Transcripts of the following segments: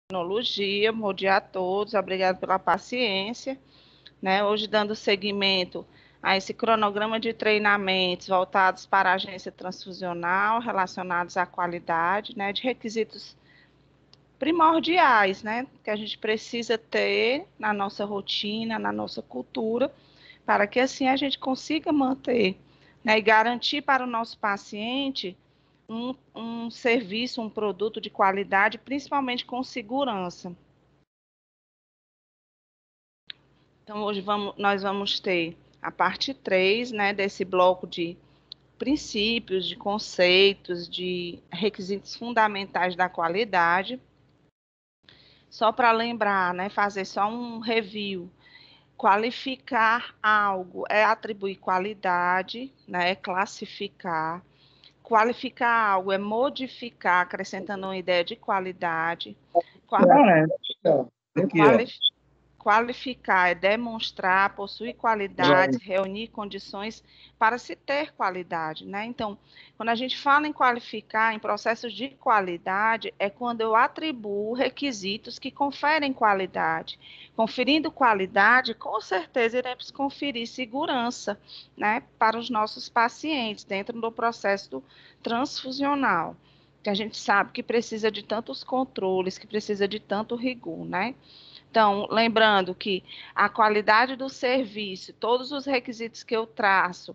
Tecnologia, bom dia a todos, obrigado pela paciência, né? Hoje dando seguimento a esse cronograma de treinamentos voltados para a agência transfusional, relacionados à qualidade, né? De requisitos primordiais, né? Que a gente precisa ter na nossa rotina, na nossa cultura, para que assim a gente consiga manter, né? E garantir para o nosso paciente um serviço, um produto de qualidade, principalmente com segurança. Então, hoje nós vamos ter a parte 3, né, desse bloco de princípios, de conceitos, de requisitos fundamentais da qualidade. Só para lembrar, né, fazer só um review. Qualificar algo é atribuir qualidade, né, é classificar. Qualificar algo é modificar, acrescentando uma ideia de qualidade. Aqui, ó. Quali Qualificar é demonstrar, possuir qualidades, reunir condições para se ter qualidade, né? Então, quando a gente fala em qualificar, em processos de qualidade, é quando eu atribuo requisitos que conferem qualidade. Conferindo qualidade, com certeza iremos conferir segurança, né, para os nossos pacientes dentro do processo transfusional, que a gente sabe que precisa de tantos controles, que precisa de tanto rigor, né? Então, lembrando que a qualidade do serviço, todos os requisitos que eu traço,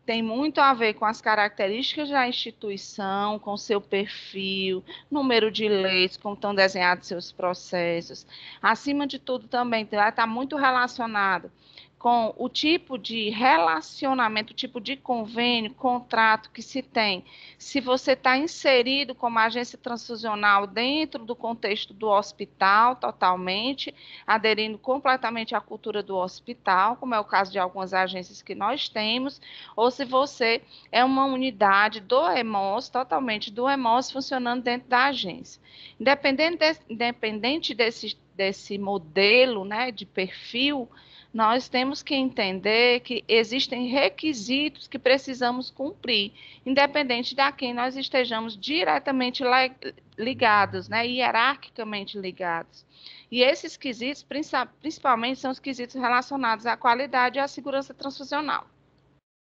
tem muito a ver com as características da instituição, com seu perfil, número de leitos, como estão desenhados seus processos. Acima de tudo, também vai estar muito relacionado com o tipo de relacionamento, o tipo de convênio, contrato que se tem. Se você está inserido como agência transfusional dentro do contexto do hospital, totalmente, aderindo completamente à cultura do hospital, como é o caso de algumas agências que nós temos, ou se você é uma unidade do EMOS, totalmente do EMOS, funcionando dentro da agência. Independente desse modelo, né, de perfil, nós temos que entender que existem requisitos que precisamos cumprir, independente de quem nós estejamos diretamente ligados, né, hierarquicamente ligados. E esses quesitos, principalmente, são os quesitos relacionados à qualidade e à segurança transfusional.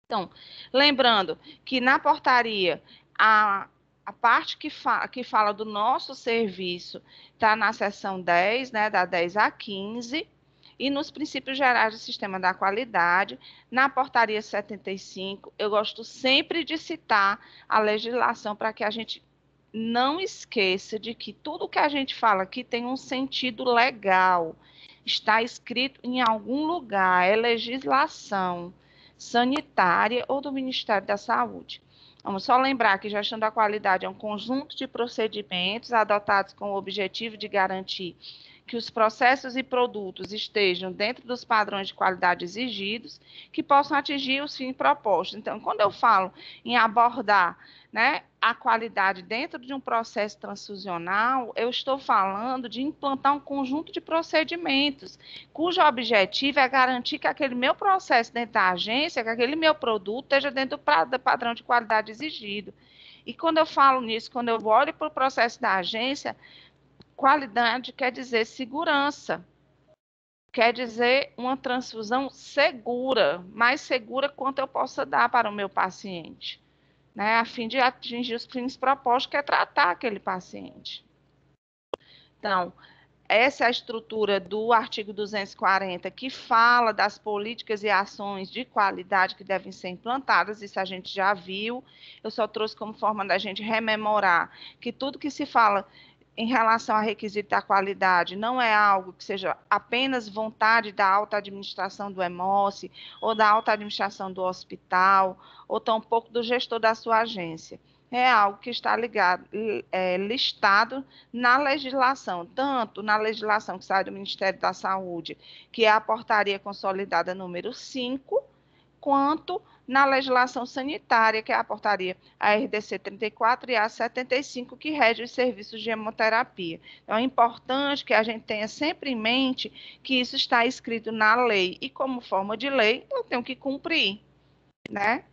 Então, lembrando que na portaria, a parte que fala do nosso serviço está na seção 10, né, da 10 a 15, e nos princípios gerais do sistema da qualidade, na portaria 75, eu gosto sempre de citar a legislação para que a gente não esqueça de que tudo que a gente fala aqui tem um sentido legal, está escrito em algum lugar, é legislação sanitária ou do Ministério da Saúde. Vamos só lembrar que gestão da qualidade é um conjunto de procedimentos adotados com o objetivo de garantir que os processos e produtos estejam dentro dos padrões de qualidade exigidos, que possam atingir os fins propostos. Então, quando eu falo em abordar, né, a qualidade dentro de um processo transfusional, eu estou falando de implantar um conjunto de procedimentos, cujo objetivo é garantir que aquele meu processo dentro da agência, que aquele meu produto esteja dentro do padrão de qualidade exigido. E quando eu falo nisso, quando eu olho para o processo da agência, qualidade quer dizer segurança, quer dizer uma transfusão segura, mais segura quanto eu possa dar para o meu paciente, né, a fim de atingir os fins propostos, que é tratar aquele paciente. Então, essa é a estrutura do artigo 240, que fala das políticas e ações de qualidade que devem ser implantadas, isso a gente já viu, eu só trouxe como forma da gente rememorar que tudo que se fala em relação a requisito da qualidade não é algo que seja apenas vontade da alta administração do EMOS, ou da alta administração do hospital, ou tampouco do gestor da sua agência. É algo que está listado na legislação, tanto na legislação que sai do Ministério da Saúde, que é a portaria consolidada número 5, quanto na legislação sanitária, que é a portaria ARDC 34 e a 75, que rege os serviços de hemoterapia. Então, é importante que a gente tenha sempre em mente que isso está escrito na lei, e como forma de lei, eu tenho que cumprir, né?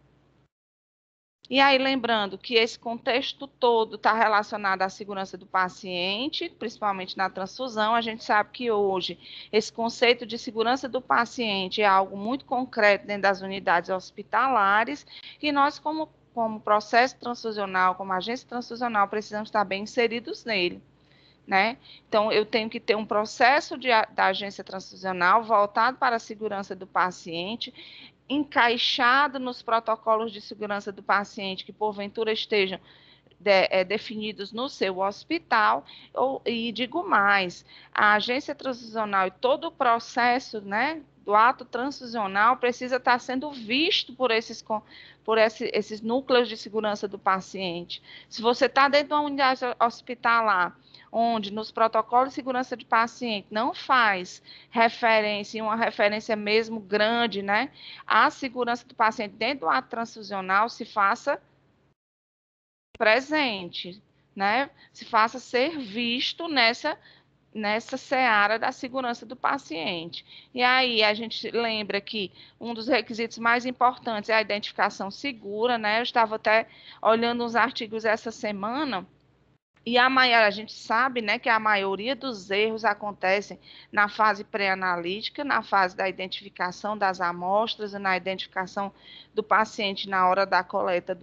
E aí, lembrando que esse contexto todo está relacionado à segurança do paciente, principalmente na transfusão. A gente sabe que hoje esse conceito de segurança do paciente é algo muito concreto dentro das unidades hospitalares, e nós, como processo transfusional, como agência transfusional, precisamos estar bem inseridos nele. Né? Então, eu tenho que ter um processo da agência transfusional voltado para a segurança do paciente, encaixado nos protocolos de segurança do paciente que, porventura, estejam definidos no seu hospital, e digo mais, a agência transfusional e todo o processo, né, do ato transfusional precisa estar sendo visto por esses núcleos de segurança do paciente. Se você está dentro de uma unidade hospitalar, onde nos protocolos de segurança de paciente não faz referência, uma referência mesmo grande, né, à segurança do paciente dentro do ato transfusional, se faça presente, né, se faça ser visto nessa seara da segurança do paciente. E aí a gente lembra que um dos requisitos mais importantes é a identificação segura, né? Eu estava até olhando uns artigos essa semana, e a gente sabe, né, que a maioria dos erros acontecem na fase pré-analítica, na fase da identificação das amostras e na identificação do paciente na hora da coleta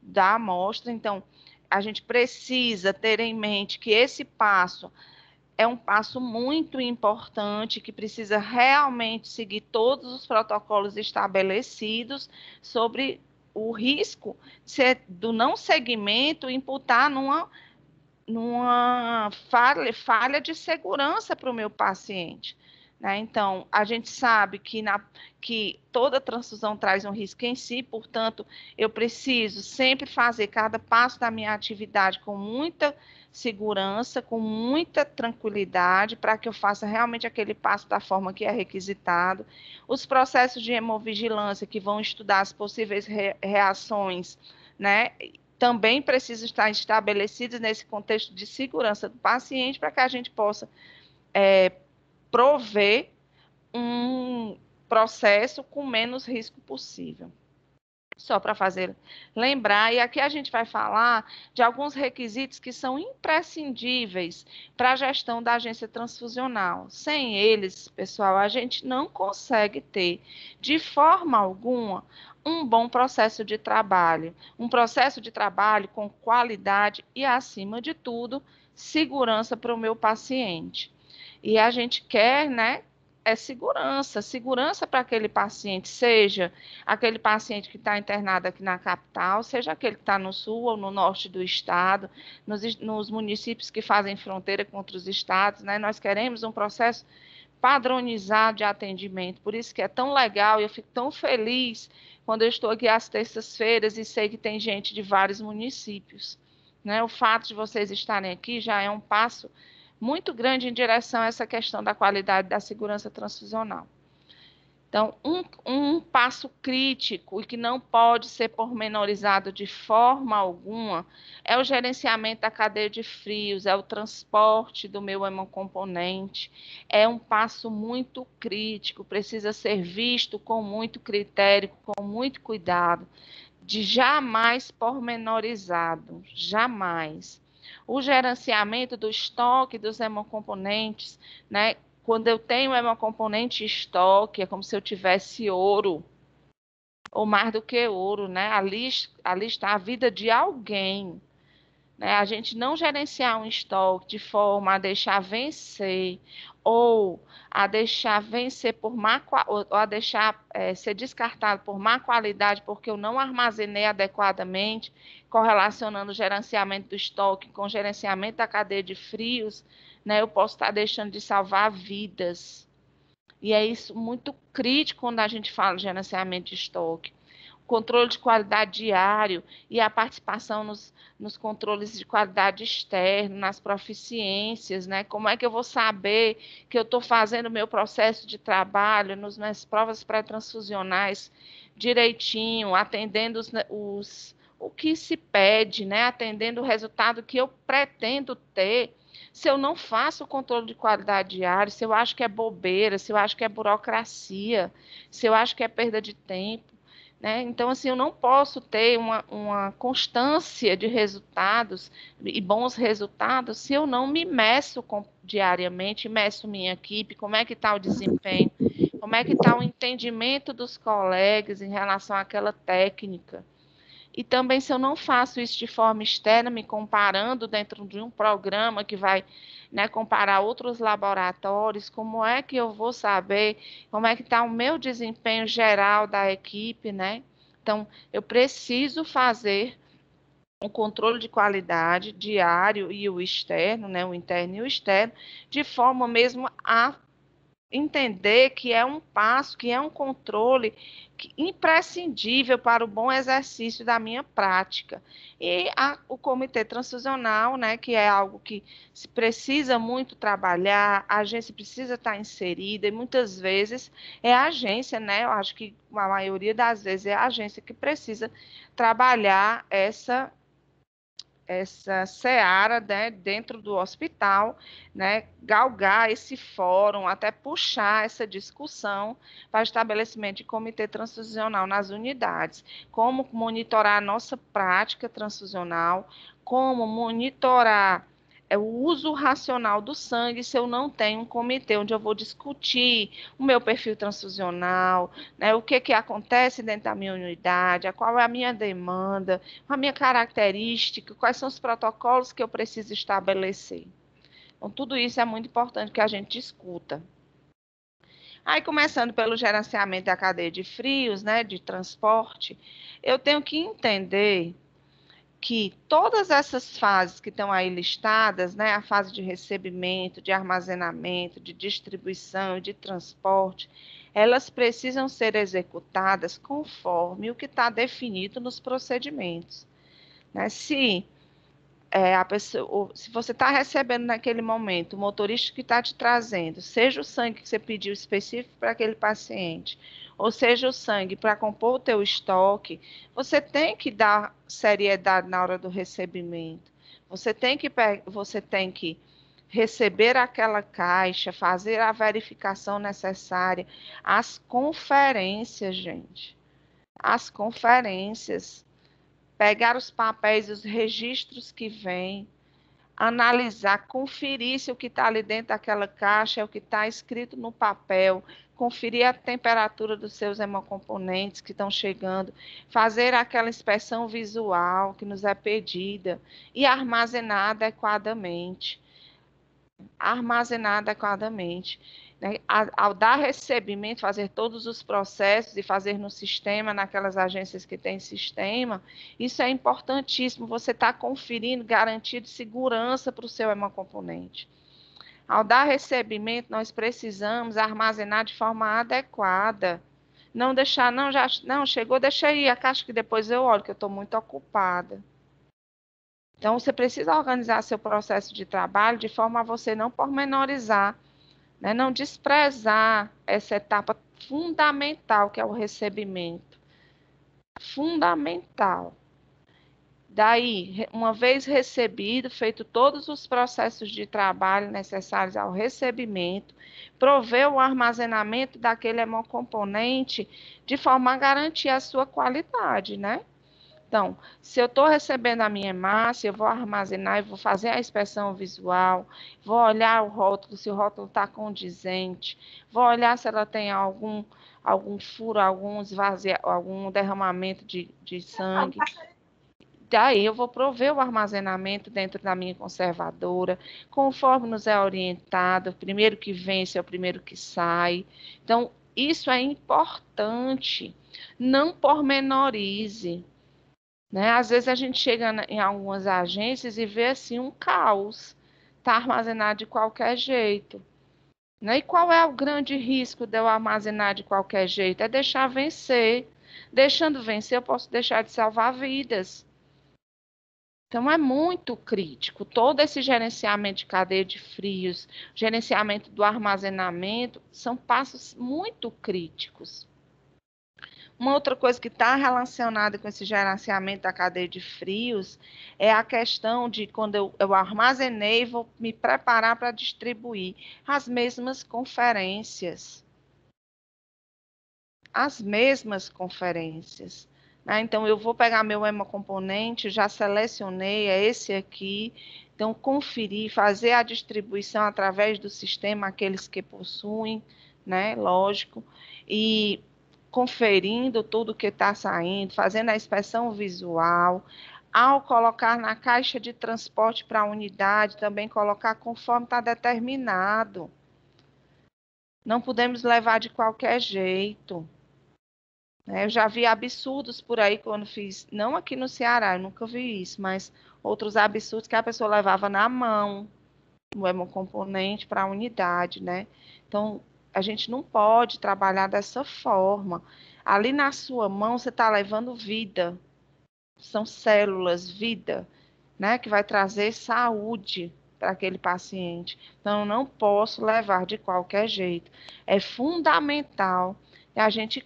da amostra. Então, a gente precisa ter em mente que esse passo é um passo muito importante, que precisa realmente seguir todos os protocolos estabelecidos sobre o risco do não seguimento imputar numa falha de segurança para o meu paciente. Né? Então, a gente sabe que toda transfusão traz um risco em si, portanto, eu preciso sempre fazer cada passo da minha atividade com muita segurança, com muita tranquilidade, para que eu faça realmente aquele passo da forma que é requisitado. Os processos de hemovigilância, que vão estudar as possíveis reações, né, também precisam estar estabelecidos nesse contexto de segurança do paciente, para que a gente possa prover um processo com menos risco possível. Só para fazer lembrar, e aqui a gente vai falar de alguns requisitos que são imprescindíveis para a gestão da agência transfusional. Sem eles, pessoal, a gente não consegue ter, de forma alguma, um bom processo de trabalho. Um processo de trabalho com qualidade e, acima de tudo, segurança para o meu paciente. E a gente quer, né, segurança para aquele paciente, seja aquele paciente que está internado aqui na capital, seja aquele que está no sul ou no norte do estado, nos municípios que fazem fronteira com outros estados, né? Nós queremos um processo padronizado de atendimento, por isso que é tão legal, e eu fico tão feliz quando eu estou aqui às terças-feiras e sei que tem gente de vários municípios, né? O fato de vocês estarem aqui já é um passo muito grande em direção a essa questão da qualidade da segurança transfusional. Então, um passo crítico e que não pode ser pormenorizado de forma alguma é o gerenciamento da cadeia de frios, é o transporte do meu hemocomponente. É um passo muito crítico, precisa ser visto com muito critério, com muito cuidado, de jamais pormenorizado, jamais. O gerenciamento do estoque dos hemocomponentes, né? Quando eu tenho hemocomponente em estoque, é como se eu tivesse ouro, ou mais do que ouro, né? Ali está a vida de alguém. Né? A gente não gerenciar um estoque de forma a deixar vencer, ou a deixar vencer ou a deixar ser descartado por má qualidade, porque eu não armazenei adequadamente, correlacionando o gerenciamento do estoque com o gerenciamento da cadeia de frios, né? Eu posso estar deixando de salvar vidas. E é isso muito crítico quando a gente fala de gerenciamento de estoque. Controle de qualidade diário e a participação nos controles de qualidade externo, nas proficiências, né? Como é que eu vou saber que eu estou fazendo o meu processo de trabalho nas provas pré-transfusionais direitinho, atendendo o que se pede, né? Atendendo o resultado que eu pretendo ter. Se eu não faço o controle de qualidade diário, se eu acho que é bobeira, se eu acho que é burocracia, se eu acho que é perda de tempo, né? Então, assim, eu não posso ter uma constância de resultados e bons resultados se eu não me meço diariamente, meço minha equipe, como é que está o desempenho, como é que está o entendimento dos colegas em relação àquela técnica. E também, se eu não faço isso de forma externa, me comparando dentro de um programa que vai, né, comparar outros laboratórios, como é que eu vou saber como é que está o meu desempenho geral da equipe, né? Então, eu preciso fazer um controle de qualidade diário e o externo, né, o interno e o externo, de forma mesmo a entender que é um passo, que é um controle imprescindível para o bom exercício da minha prática. E o comitê transfusional, né, que é algo que se precisa muito trabalhar, a agência precisa estar inserida, e muitas vezes é a agência, né, eu acho que a maioria das vezes é a agência que precisa trabalhar essa seara, né, dentro do hospital, né, galgar esse fórum, até puxar essa discussão para estabelecimento de comitê transfusional nas unidades, como monitorar a nossa prática transfusional, como monitorar o uso racional do sangue, se eu não tenho um comitê onde eu vou discutir o meu perfil transfusional, né, o que acontece dentro da minha unidade, qual é a minha demanda, a minha característica, quais são os protocolos que eu preciso estabelecer. Então, tudo isso é muito importante que a gente discuta. Aí, começando pelo gerenciamento da cadeia de frios, né, de transporte, eu tenho que entender que todas essas fases que estão aí listadas, né, a fase de recebimento, de armazenamento, de distribuição e de transporte, elas precisam ser executadas conforme o que está definido nos procedimentos, né? Se você está recebendo naquele momento, o motorista que está te trazendo, seja o sangue que você pediu específico para aquele paciente, ou seja o sangue para compor o teu estoque, você tem que dar seriedade na hora do recebimento. Você tem que receber aquela caixa, fazer a verificação necessária, as conferências, gente. As conferências, pegar os papéis, os registros que vêm, analisar, conferir se o que está ali dentro daquela caixa é o que está escrito no papel, conferir a temperatura dos seus hemocomponentes que estão chegando, fazer aquela inspeção visual que nos é pedida e armazenar adequadamente. Armazenar adequadamente. Né? Ao dar recebimento, fazer todos os processos e fazer no sistema, naquelas agências que têm sistema, isso é importantíssimo. Você está conferindo garantia de segurança para o seu hemocomponente. Ao dar recebimento, nós precisamos armazenar de forma adequada. Não deixar, não, chegou, deixa aí a caixa que depois eu olho, que eu estou muito ocupada. Então, você precisa organizar seu processo de trabalho de forma a você não pormenorizar, né? Não desprezar essa etapa fundamental que é o recebimento. Fundamental. Daí, uma vez recebido, feito todos os processos de trabalho necessários ao recebimento, prover o armazenamento daquele hemocomponente de forma a garantir a sua qualidade, né? Então, se eu estou recebendo a minha hemácia, eu vou armazenar, eu vou fazer a inspeção visual, vou olhar o rótulo, se o rótulo está condizente, vou olhar se ela tem algum furo, algum derramamento de sangue. Daí eu vou prover o armazenamento dentro da minha conservadora, conforme nos é orientado, o primeiro que vence é o primeiro que sai. Então, isso é importante. Não pormenorize. Né? Às vezes a gente chega em algumas agências e vê assim um caos, está armazenado de qualquer jeito. Né? E qual é o grande risco de eu armazenar de qualquer jeito? É deixar vencer. Deixando vencer, eu posso deixar de salvar vidas. Então é muito crítico. Todo esse gerenciamento de cadeia de frios, gerenciamento do armazenamento, são passos muito críticos. Uma outra coisa que está relacionada com esse gerenciamento da cadeia de frios é a questão de quando eu armazenei, vou me preparar para distribuir as mesmas conferências. as mesmas conferências, né? Então, eu vou pegar meu hemocomponente, já selecionei, é esse aqui. Então, conferir, fazer a distribuição através do sistema, aqueles que possuem, né? Lógico. E conferindo tudo que está saindo, fazendo a inspeção visual. Ao colocar na caixa de transporte para a unidade, também colocar conforme está determinado. Não podemos levar de qualquer jeito. Eu já vi absurdos por aí quando fiz, não aqui no Ceará, eu nunca vi isso, mas outros absurdos que a pessoa levava na mão o hemocomponente para a unidade, né? Então, a gente não pode trabalhar dessa forma. Ali na sua mão, você está levando vida, são células, vida, né? Que vai trazer saúde para aquele paciente. Então, eu não posso levar de qualquer jeito. É fundamental que a gente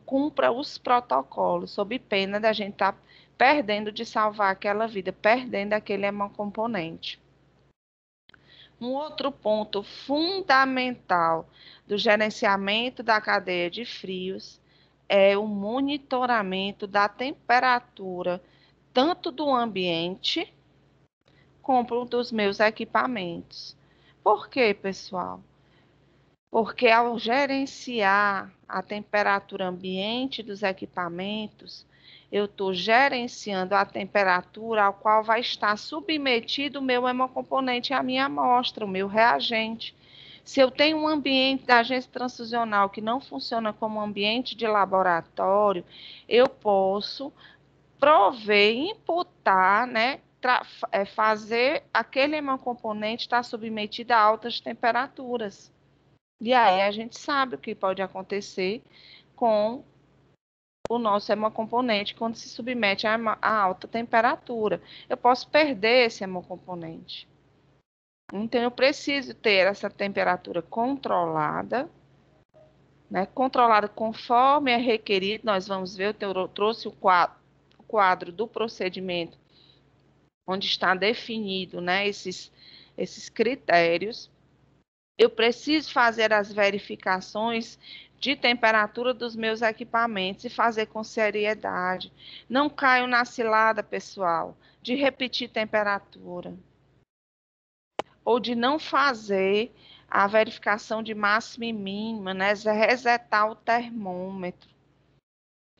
cumpra os protocolos, sob pena da gente estar perdendo de salvar aquela vida, perdendo aquele hemocomponente. Um outro ponto fundamental do gerenciamento da cadeia de frios é o monitoramento da temperatura, tanto do ambiente como dos meus equipamentos. Por quê, pessoal? Porque ao gerenciar a temperatura ambiente dos equipamentos, eu estou gerenciando a temperatura ao qual vai estar submetido o meu hemocomponente e a minha amostra, o meu reagente. Se eu tenho um ambiente da agência transfusional que não funciona como ambiente de laboratório, eu posso prover, imputar, né, fazer aquele hemocomponente estar submetido a altas temperaturas. E aí a gente sabe o que pode acontecer com o nosso hemocomponente quando se submete a alta temperatura. Eu posso perder esse hemocomponente. Então, eu preciso ter essa temperatura controlada, né? Controlada conforme é requerido. Nós vamos ver, eu trouxe o quadro do procedimento, onde está definido, né, esses critérios. Eu preciso fazer as verificações de temperatura dos meus equipamentos e fazer com seriedade. Não caio na cilada, pessoal, de repetir temperatura ou de não fazer a verificação de máxima e mínima, né? Resetar o termômetro.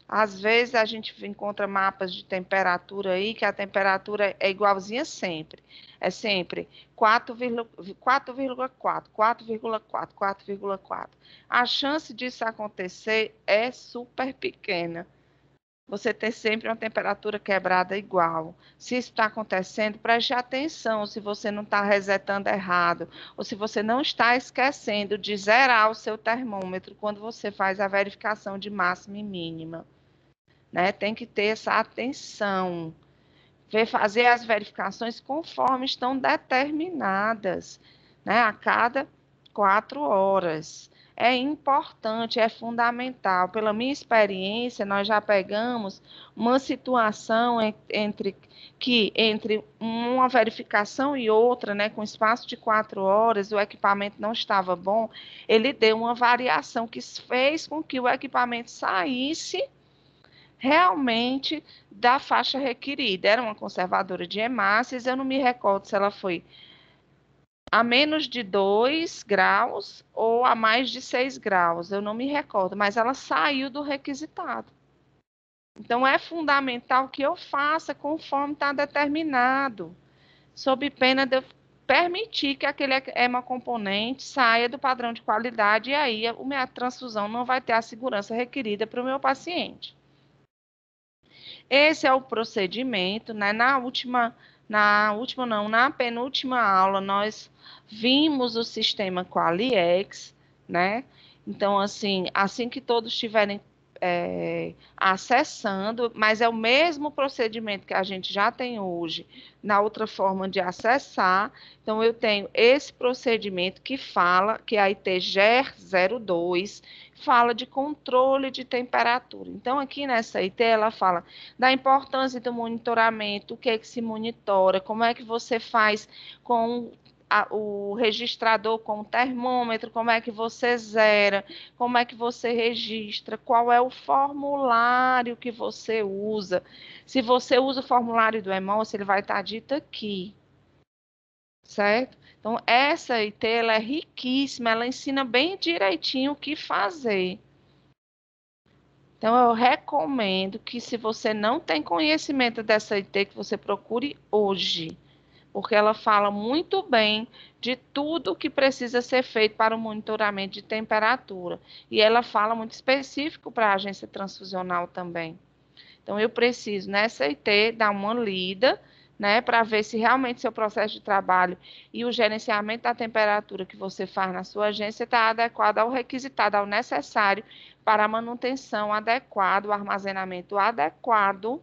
Às vezes a gente encontra mapas de temperatura aí, que a temperatura é igualzinha sempre. É sempre 4,4, 4,4, 4,4. A chance disso acontecer é super pequena. Você ter sempre uma temperatura quebrada igual. Se isso está acontecendo, preste atenção se você não está resetando errado, ou se você não está esquecendo de zerar o seu termômetro quando você faz a verificação de máxima e mínima. Né? Tem que ter essa atenção, fazer as verificações conforme estão determinadas, né? A cada 4 horas. É importante, é fundamental. Pela minha experiência, nós já pegamos uma situação entre uma verificação e outra, né, com espaço de 4 horas, o equipamento não estava bom, ele deu uma variação que fez com que o equipamento saísse realmente da faixa requerida. Era uma conservadora de hemácias, eu não me recordo se ela foi a menos de 2 graus ou a mais de 6 graus, eu não me recordo, mas ela saiu do requisitado. Então, é fundamental que eu faça conforme está determinado, sob pena de eu permitir que aquele hemocomponente saia do padrão de qualidade e aí a minha transfusão não vai ter a segurança requerida para o meu paciente. Esse é o procedimento, né? Na penúltima aula, nós vimos o sistema Qualiex, né? Então, assim que todos estiverem acessando, mas é o mesmo procedimento que a gente já tem hoje, na outra forma de acessar. Então, eu tenho esse procedimento que fala, que é a ITGER 02, fala de controle de temperatura. Então, aqui nessa IT, ela fala da importância do monitoramento, o que é que se monitora, como é que você faz com o registrador com o termômetro, como é que você zera, como é que você registra, qual é o formulário que você usa. Se você usa o formulário do EMOS, ele vai estar dito aqui, certo? Então, essa IT, ela é riquíssima, ela ensina bem direitinho o que fazer. Então, eu recomendo que, se você não tem conhecimento dessa IT, que você procure hoje, porque ela fala muito bem de tudo que precisa ser feito para o monitoramento de temperatura. E ela fala muito específico para a agência transfusional também. Então, eu preciso, nessa IT, dar uma lida, né, para ver se realmente seu processo de trabalho e o gerenciamento da temperatura que você faz na sua agência está adequado ao requisitado, ao necessário para a manutenção adequada, o armazenamento adequado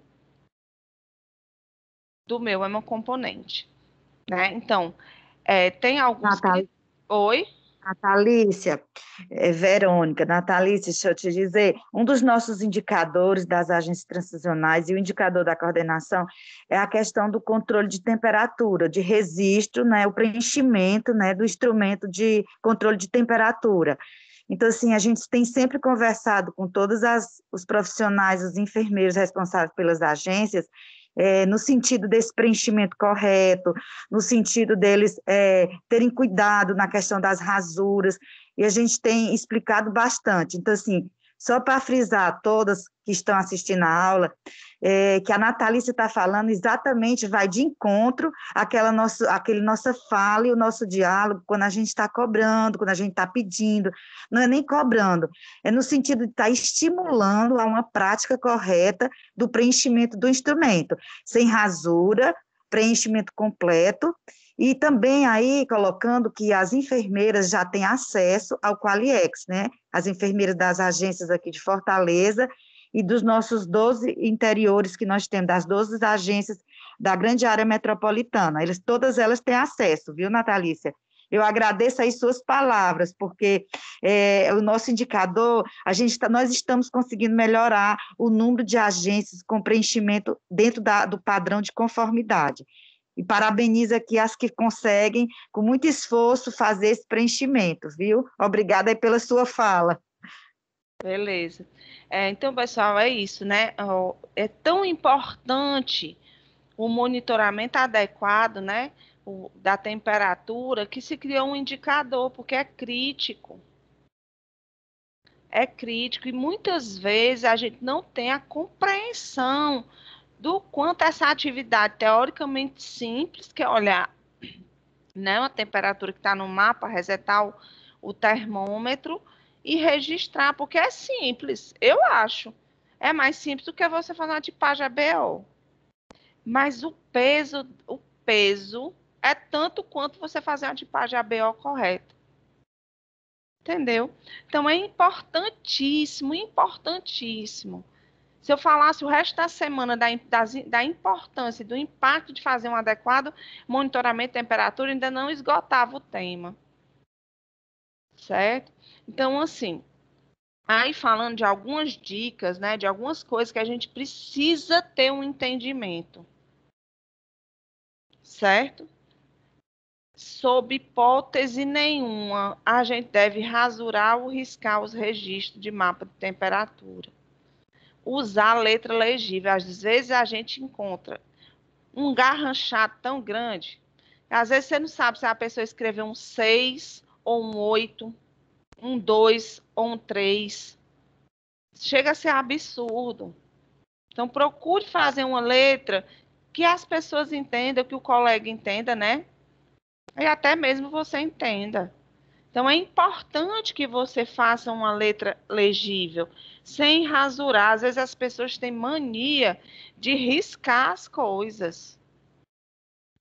do meu hemocomponente, né? Então, tem alguns que... Oi? Natalícia, Verônica, Natalícia, deixa eu te dizer, um dos nossos indicadores das agências transfusionais e o indicador da coordenação é a questão do controle de temperatura, de registro, né, o preenchimento, né, do instrumento de controle de temperatura. Então, assim, a gente tem sempre conversado com todos os profissionais, os enfermeiros responsáveis pelas agências, no sentido desse preenchimento correto, no sentido deles terem cuidado na questão das rasuras, e a gente tem explicado bastante. Então, assim, só para frisar todas que estão assistindo a aula, que a Natalícia está falando exatamente, vai de encontro àquele nossa fala e o nosso diálogo, quando a gente está cobrando, quando a gente está pedindo, não é nem cobrando, é no sentido de estar estimulando a uma prática correta do preenchimento do instrumento, sem rasura, preenchimento completo, e também aí colocando que as enfermeiras já têm acesso ao Qualiex, né? As enfermeiras das agências aqui de Fortaleza e dos nossos 12 interiores que nós temos, das 12 agências da grande área metropolitana. Todas elas têm acesso, viu, Natalícia? Eu agradeço aí suas palavras, porque o nosso indicador, nós estamos conseguindo melhorar o número de agências com preenchimento dentro do padrão de conformidade. E parabenizo aqui as que conseguem, com muito esforço, fazer esse preenchimento, viu? Obrigada aí pela sua fala. Beleza. Então, pessoal, é isso, né? É tão importante o monitoramento adequado, né? Da temperatura, que se criou um indicador, porque é crítico. É crítico, e muitas vezes a gente não tem a compreensão do quanto essa atividade teoricamente simples, que é olhar, né, a temperatura que está no mapa, resetar o termômetro e registrar, porque é simples, eu acho. É mais simples do que você fazer uma tipagem ABO. Mas o peso é tanto quanto você fazer uma tipagem ABO correta. Entendeu? Então é importantíssimo, importantíssimo. Se eu falasse o resto da semana da importância e do impacto de fazer um adequado monitoramento de temperatura, ainda não esgotava o tema. Certo? Então, assim, aí falando de algumas dicas, né, de algumas coisas que a gente precisa ter um entendimento. Certo? Sob hipótese nenhuma, a gente deve rasurar ou riscar os registros de mapa de temperatura. Usar a letra legível. Às vezes a gente encontra um garranchado tão grande, às vezes você não sabe se a pessoa escreveu um 6 ou um 8, um 2 ou um 3. Chega a ser absurdo. Então, procure fazer uma letra que as pessoas entendam, que o colega entenda, né? E até mesmo você entenda. Então, é importante que você faça uma letra legível, sem rasurar. Às vezes as pessoas têm mania de riscar as coisas.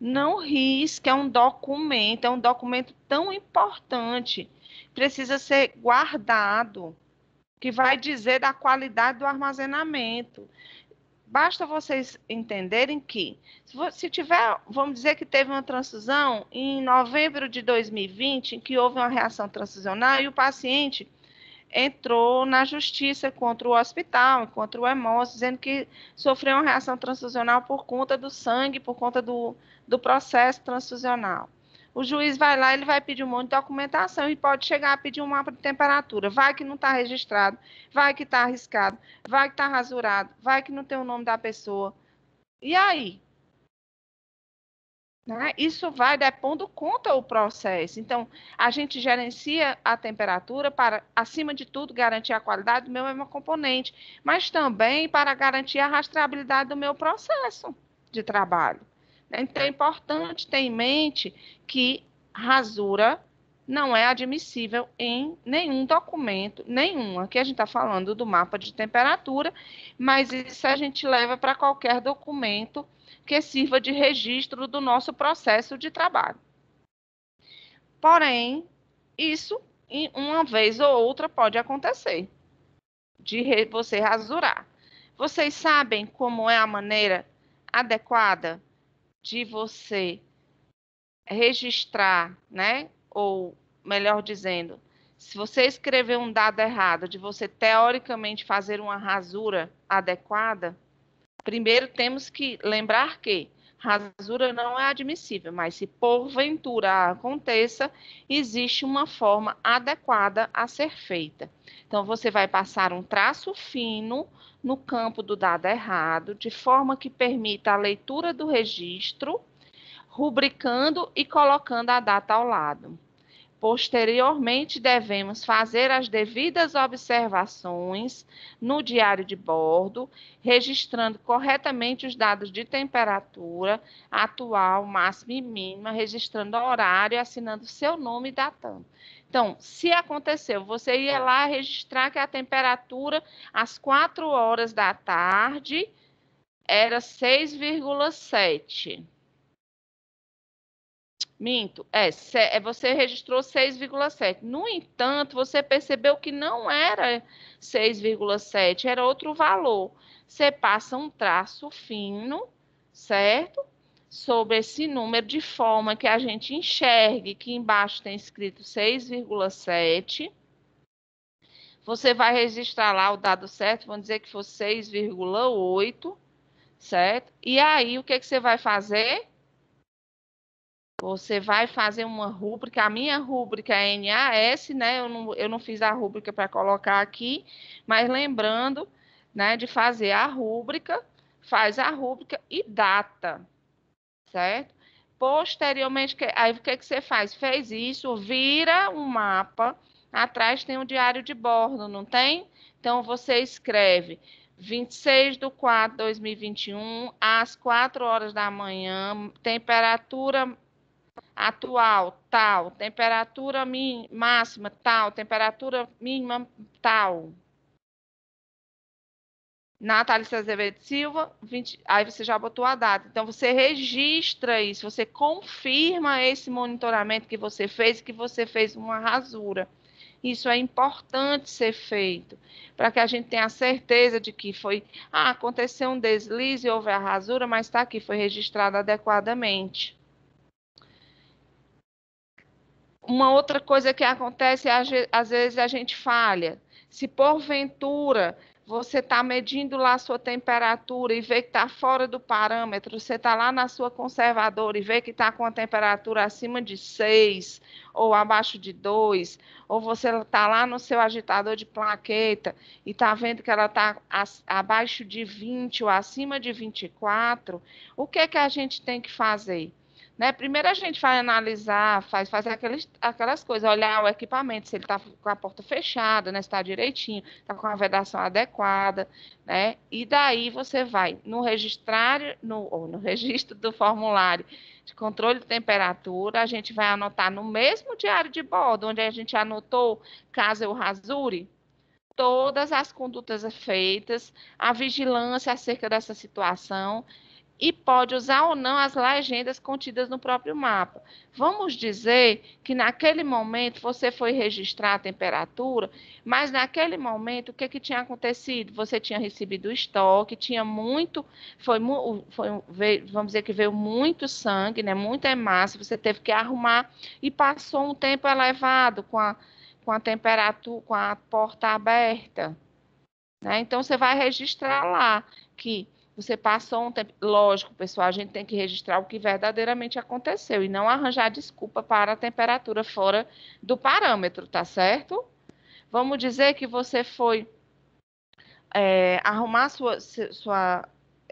Não risque, é um documento tão importante, precisa ser guardado, que vai dizer da qualidade do armazenamento. Basta vocês entenderem que, se tiver, vamos dizer que teve uma transfusão em novembro de 2020, em que houve uma reação transfusional e o paciente entrou na justiça contra o hospital, contra o EMOS, dizendo que sofreu uma reação transfusional por conta do sangue, por conta do processo transfusional. O juiz vai lá, ele vai pedir um monte de documentação e pode chegar a pedir um mapa de temperatura. Vai que não está registrado, vai que está arriscado, vai que está rasurado, vai que não tem o nome da pessoa. E aí? Né? Isso vai depondo conta o processo. Então, a gente gerencia a temperatura para, acima de tudo, garantir a qualidade do meu hemocomponente, mas também para garantir a rastreabilidade do meu processo de trabalho. Então, é importante ter em mente que rasura não é admissível em nenhum documento, nenhum. Aqui a gente está falando do mapa de temperatura, mas isso a gente leva para qualquer documento que sirva de registro do nosso processo de trabalho. Porém, isso, uma vez ou outra, pode acontecer, de você rasurar. Vocês sabem como é a maneira adequada de você registrar, né? Ou, melhor dizendo, se você escrever um dado errado, de você teoricamente fazer uma rasura adequada, primeiro temos que lembrar que rasura não é admissível, mas se porventura aconteça, existe uma forma adequada a ser feita. Então, você vai passar um traço fino no campo do dado errado, de forma que permita a leitura do registro, rubricando e colocando a data ao lado. Posteriormente, devemos fazer as devidas observações no diário de bordo, registrando corretamente os dados de temperatura atual, máxima e mínima, registrando o horário, assinando seu nome e datando. Então, se aconteceu, você ia lá registrar que a temperatura às 4 horas da tarde era 6,7. Minto, você registrou 6,7. No entanto, você percebeu que não era 6,7, era outro valor. Você passa um traço fino, certo? Sobre esse número, de forma que a gente enxergue que embaixo tem escrito 6,7. Você vai registrar lá o dado certo, vamos dizer que for 6,8, certo? E aí, o que você vai fazer? Você vai fazer uma rúbrica, a minha rúbrica é NAS, né? Eu não fiz a rúbrica para colocar aqui, mas lembrando, né, de fazer a rúbrica, faz a rúbrica e data, certo? Posteriormente, aí o que você faz? Fez isso, vira um mapa, atrás tem um diário de bordo, não tem? Então, você escreve 26/4/2021, às 4 horas da manhã, temperatura atual, tal, temperatura máxima, tal, temperatura mínima, tal. Natália Azevedo Silva, 20, aí você já botou a data. Então, você registra isso, você confirma esse monitoramento que você fez uma rasura. Isso é importante ser feito, para que a gente tenha certeza de que aconteceu um deslize, houve a rasura, mas está aqui, foi registrado adequadamente. Uma outra coisa que acontece, às vezes a gente falha. Se porventura você está medindo lá a sua temperatura e vê que está fora do parâmetro, você está lá na sua conservadora e vê que está com a temperatura acima de 6 ou abaixo de 2, ou você está lá no seu agitador de plaqueta e está vendo que ela está abaixo de 20 ou acima de 24, o que é que a gente tem que fazer? Né? Primeiro a gente vai analisar, fazer aquelas coisas, olhar o equipamento, se ele está com a porta fechada, né? Se está direitinho, está com a vedação adequada, né? E daí você vai no no registro do formulário de controle de temperatura, a gente vai anotar no mesmo diário de bordo, onde a gente anotou, caso eu rasure, todas as condutas feitas, a vigilância acerca dessa situação, e pode usar ou não as legendas contidas no próprio mapa. Vamos dizer que naquele momento você foi registrar a temperatura, mas naquele momento o que tinha acontecido? Você tinha recebido o estoque, tinha muito, vamos dizer que veio muito sangue, né, muita hemácia, você teve que arrumar e passou um tempo elevado com a temperatura, com a porta aberta. Né? Então, você vai registrar lá que você passou um tempo. Lógico, pessoal, a gente tem que registrar o que verdadeiramente aconteceu e não arranjar desculpa para a temperatura fora do parâmetro, tá certo? Vamos dizer que você foi arrumar sua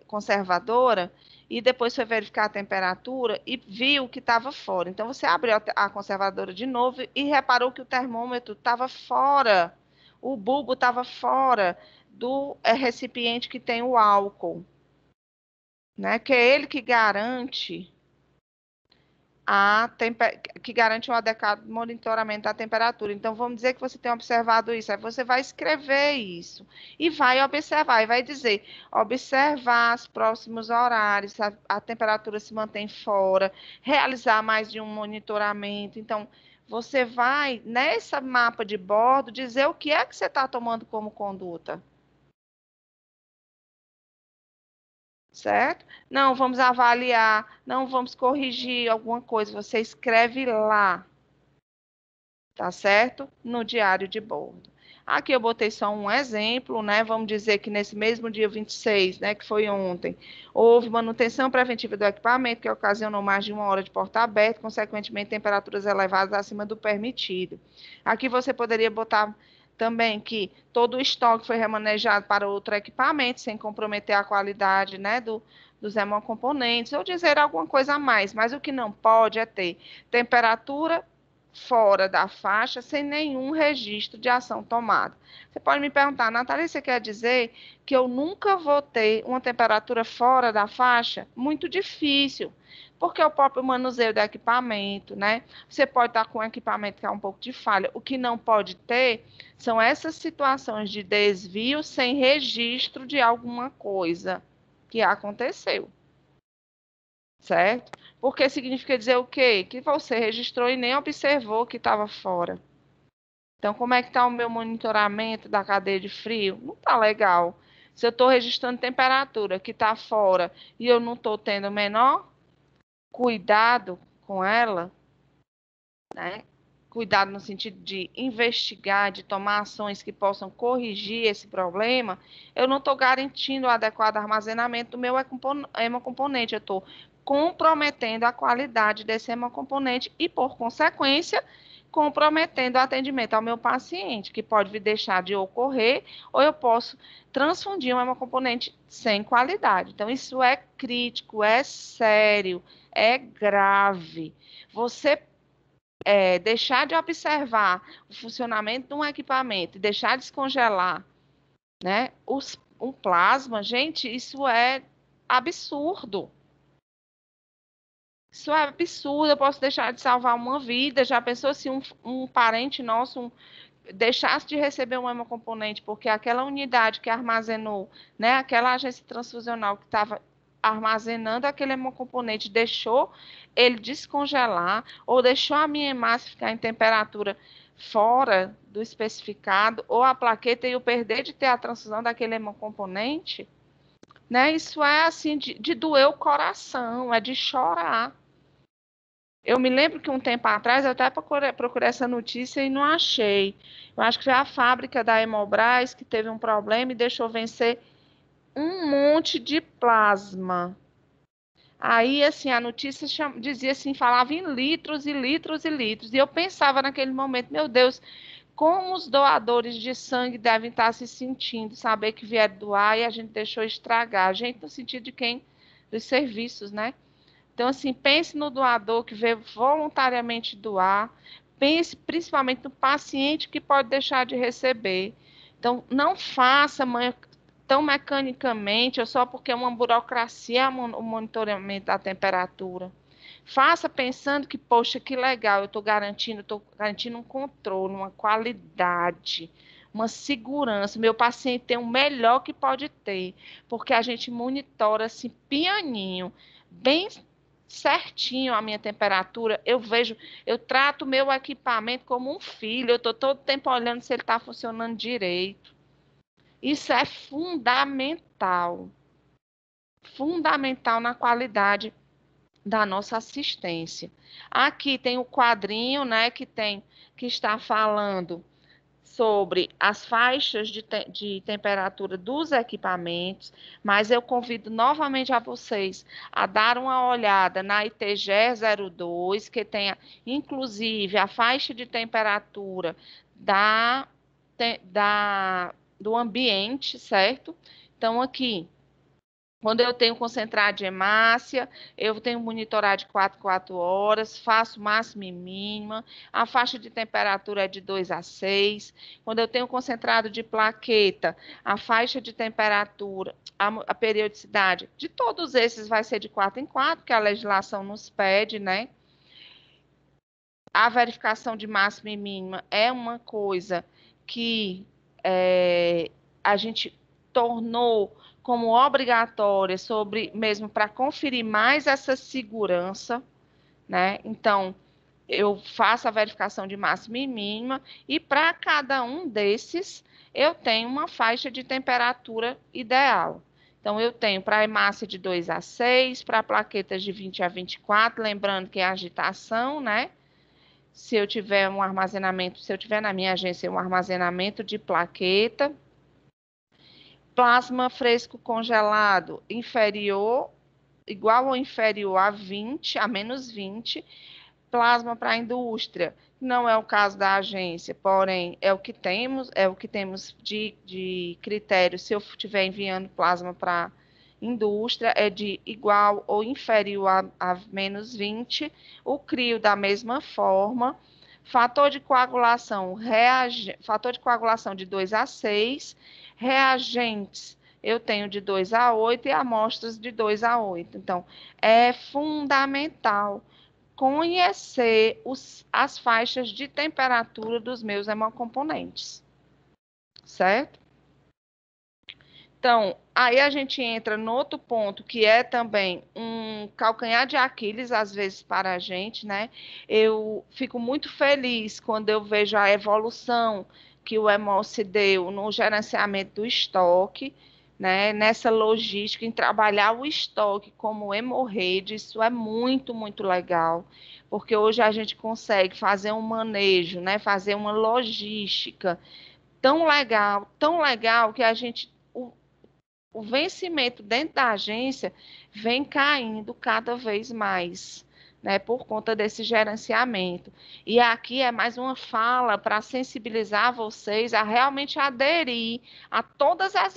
conservadora e depois foi verificar a temperatura e viu que estava fora. Então, você abriu a conservadora de novo e reparou que o termômetro estava fora, o bulbo estava fora do recipiente que tem o álcool, né? Que é ele que garante que garante um adequado monitoramento da temperatura. Então, vamos dizer que você tem observado isso, aí você vai escrever isso e vai observar, e vai dizer, observar os próximos horários, a temperatura se mantém fora, realizar mais de um monitoramento. Então, você vai, nessa mapa de bordo, dizer o que é que você está tomando como conduta. Certo? Não, vamos avaliar, não vamos corrigir alguma coisa, você escreve lá, tá certo? No diário de bordo. Aqui eu botei só um exemplo, né? Vamos dizer que nesse mesmo dia 26, né, que foi ontem, houve manutenção preventiva do equipamento que ocasionou mais de 1 hora de porta aberta, consequentemente temperaturas elevadas acima do permitido. Aqui você poderia botar também que todo o estoque foi remanejado para outro equipamento, sem comprometer a qualidade, né, dos hemocomponentes, ou dizer alguma coisa a mais, mas o que não pode é ter temperatura fora da faixa sem nenhum registro de ação tomada. Você pode me perguntar, Natália, você quer dizer que eu nunca vou ter uma temperatura fora da faixa? Muito difícil, porque o próprio manuseio do equipamento, né? Você pode estar com um equipamento que é um pouco de falha. O que não pode ter são essas situações de desvio sem registro de alguma coisa que aconteceu. Certo? Porque significa dizer o quê? Que você registrou e nem observou que estava fora. Então, como é que está o meu monitoramento da cadeia de frio? Não está legal. Se eu estou registrando temperatura que está fora e eu não estou tendo o menor cuidado com ela, né? Cuidado no sentido de investigar, de tomar ações que possam corrigir esse problema, eu não estou garantindo o adequado armazenamento do meu hemocomponente, eu estou comprometendo a qualidade desse hemocomponente e, por consequência, comprometendo o atendimento ao meu paciente, que pode deixar de ocorrer, ou eu posso transfundir um hemocomponente sem qualidade. Então, isso é crítico, é sério, é grave. Você deixar de observar o funcionamento de um equipamento e deixar descongelar, né, um plasma, gente, isso é absurdo. Isso é absurdo, eu posso deixar de salvar uma vida. Já pensou se um parente nosso deixasse de receber um hemocomponente porque aquela unidade que armazenou, né, aquela agência transfusional que estava armazenando aquele hemocomponente deixou ele descongelar ou deixou a minha hemácia ficar em temperatura fora do especificado, ou a plaqueta e eu perder de ter a transfusão daquele hemocomponente, né? Isso é assim de doer o coração, é de chorar. Eu me lembro que um tempo atrás eu até procurei essa notícia e não achei. Eu acho que foi a fábrica da Hemobras que teve um problema e deixou vencer um monte de plasma. Aí, assim, a notícia dizia assim, falava em litros e litros e litros. E eu pensava naquele momento, meu Deus, como os doadores de sangue devem estar se sentindo, saber que vieram doar e a gente deixou estragar. A gente no sentido de quem? Dos serviços, né? Então, assim, pense no doador que veio voluntariamente doar, pense principalmente no paciente que pode deixar de receber. Então, não faça tão mecanicamente, ou só porque é uma burocracia o monitoramento da temperatura. Faça pensando que, poxa, que legal, eu estou garantindo um controle, uma qualidade, uma segurança. Meu paciente tem o melhor que pode ter, porque a gente monitora assim, pianinho, bem certinho a minha temperatura. Eu trato meu equipamento como um filho, eu estou todo tempo olhando se ele está funcionando direito. Isso é fundamental, fundamental na qualidade da nossa assistência. Aqui tem o quadrinho, né, que está falando sobre as faixas de temperatura dos equipamentos, mas eu convido novamente a vocês a dar uma olhada na ITG 02, que tem inclusive a faixa de temperatura do ambiente, certo? Então, aqui, quando eu tenho concentrado de hemácia, eu tenho monitorado de 4 horas, faço máxima e mínima, a faixa de temperatura é de 2 a 6. Quando eu tenho concentrado de plaqueta, a faixa de temperatura, a periodicidade de todos esses vai ser de 4 em 4, que a legislação nos pede, né? A verificação de máxima e mínima é uma coisa que a gente tornou como obrigatória sobre mesmo para conferir mais essa segurança, né? Então, eu faço a verificação de máxima e mínima e para cada um desses eu tenho uma faixa de temperatura ideal. Então, eu tenho para a hemácia de 2 a 6, para plaquetas de 20 a 24, lembrando que é agitação, né? Se eu tiver um armazenamento, se eu tiver na minha agência um armazenamento de plaqueta, plasma fresco congelado inferior, igual ou inferior a 20, a menos 20, plasma para a indústria. Não é o caso da agência, porém, é o que temos de critério. Se eu estiver enviando plasma para indústria, é de igual ou inferior a menos 20, o CRIO da mesma forma. Fator de coagulação de 2 a 6, reagentes eu tenho de 2 a 8 e amostras de 2 a 8. Então, é fundamental conhecer as faixas de temperatura dos meus hemocomponentes, certo? Então, aí a gente entra no outro ponto, que é também um calcanhar de Aquiles, às vezes, para a gente, né? Eu fico muito feliz quando eu vejo a evolução que o Hemose deu no gerenciamento do estoque, né? Nessa logística, em trabalhar o estoque como hemorrede, isso é muito, muito legal, porque hoje a gente consegue fazer um manejo, né? Fazer uma logística tão legal que a gente o vencimento dentro da agência vem caindo cada vez mais, né, por conta desse gerenciamento. E aqui é mais uma fala para sensibilizar vocês a realmente aderir a todas as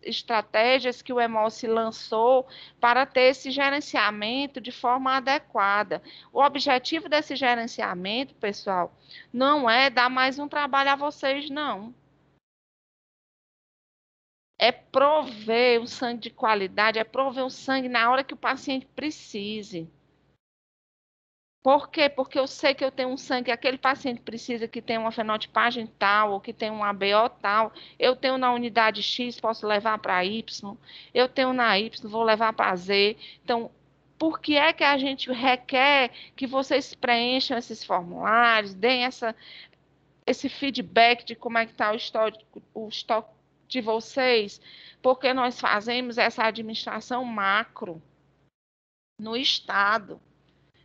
estratégias que o Hemose lançou para ter esse gerenciamento de forma adequada. O objetivo desse gerenciamento, pessoal, não é dar mais um trabalho a vocês, não. É prover um sangue de qualidade, é prover um sangue na hora que o paciente precise. Por quê? Porque eu sei que eu tenho um sangue que aquele paciente precisa, que tem uma fenotipagem tal, ou que tem um ABO tal. Eu tenho na unidade X, posso levar para Y. Eu tenho na Y, vou levar para Z. Então, por que é que a gente requer que vocês preencham esses formulários, deem esse feedback de como é que está o estoque de vocês, porque nós fazemos essa administração macro no Estado.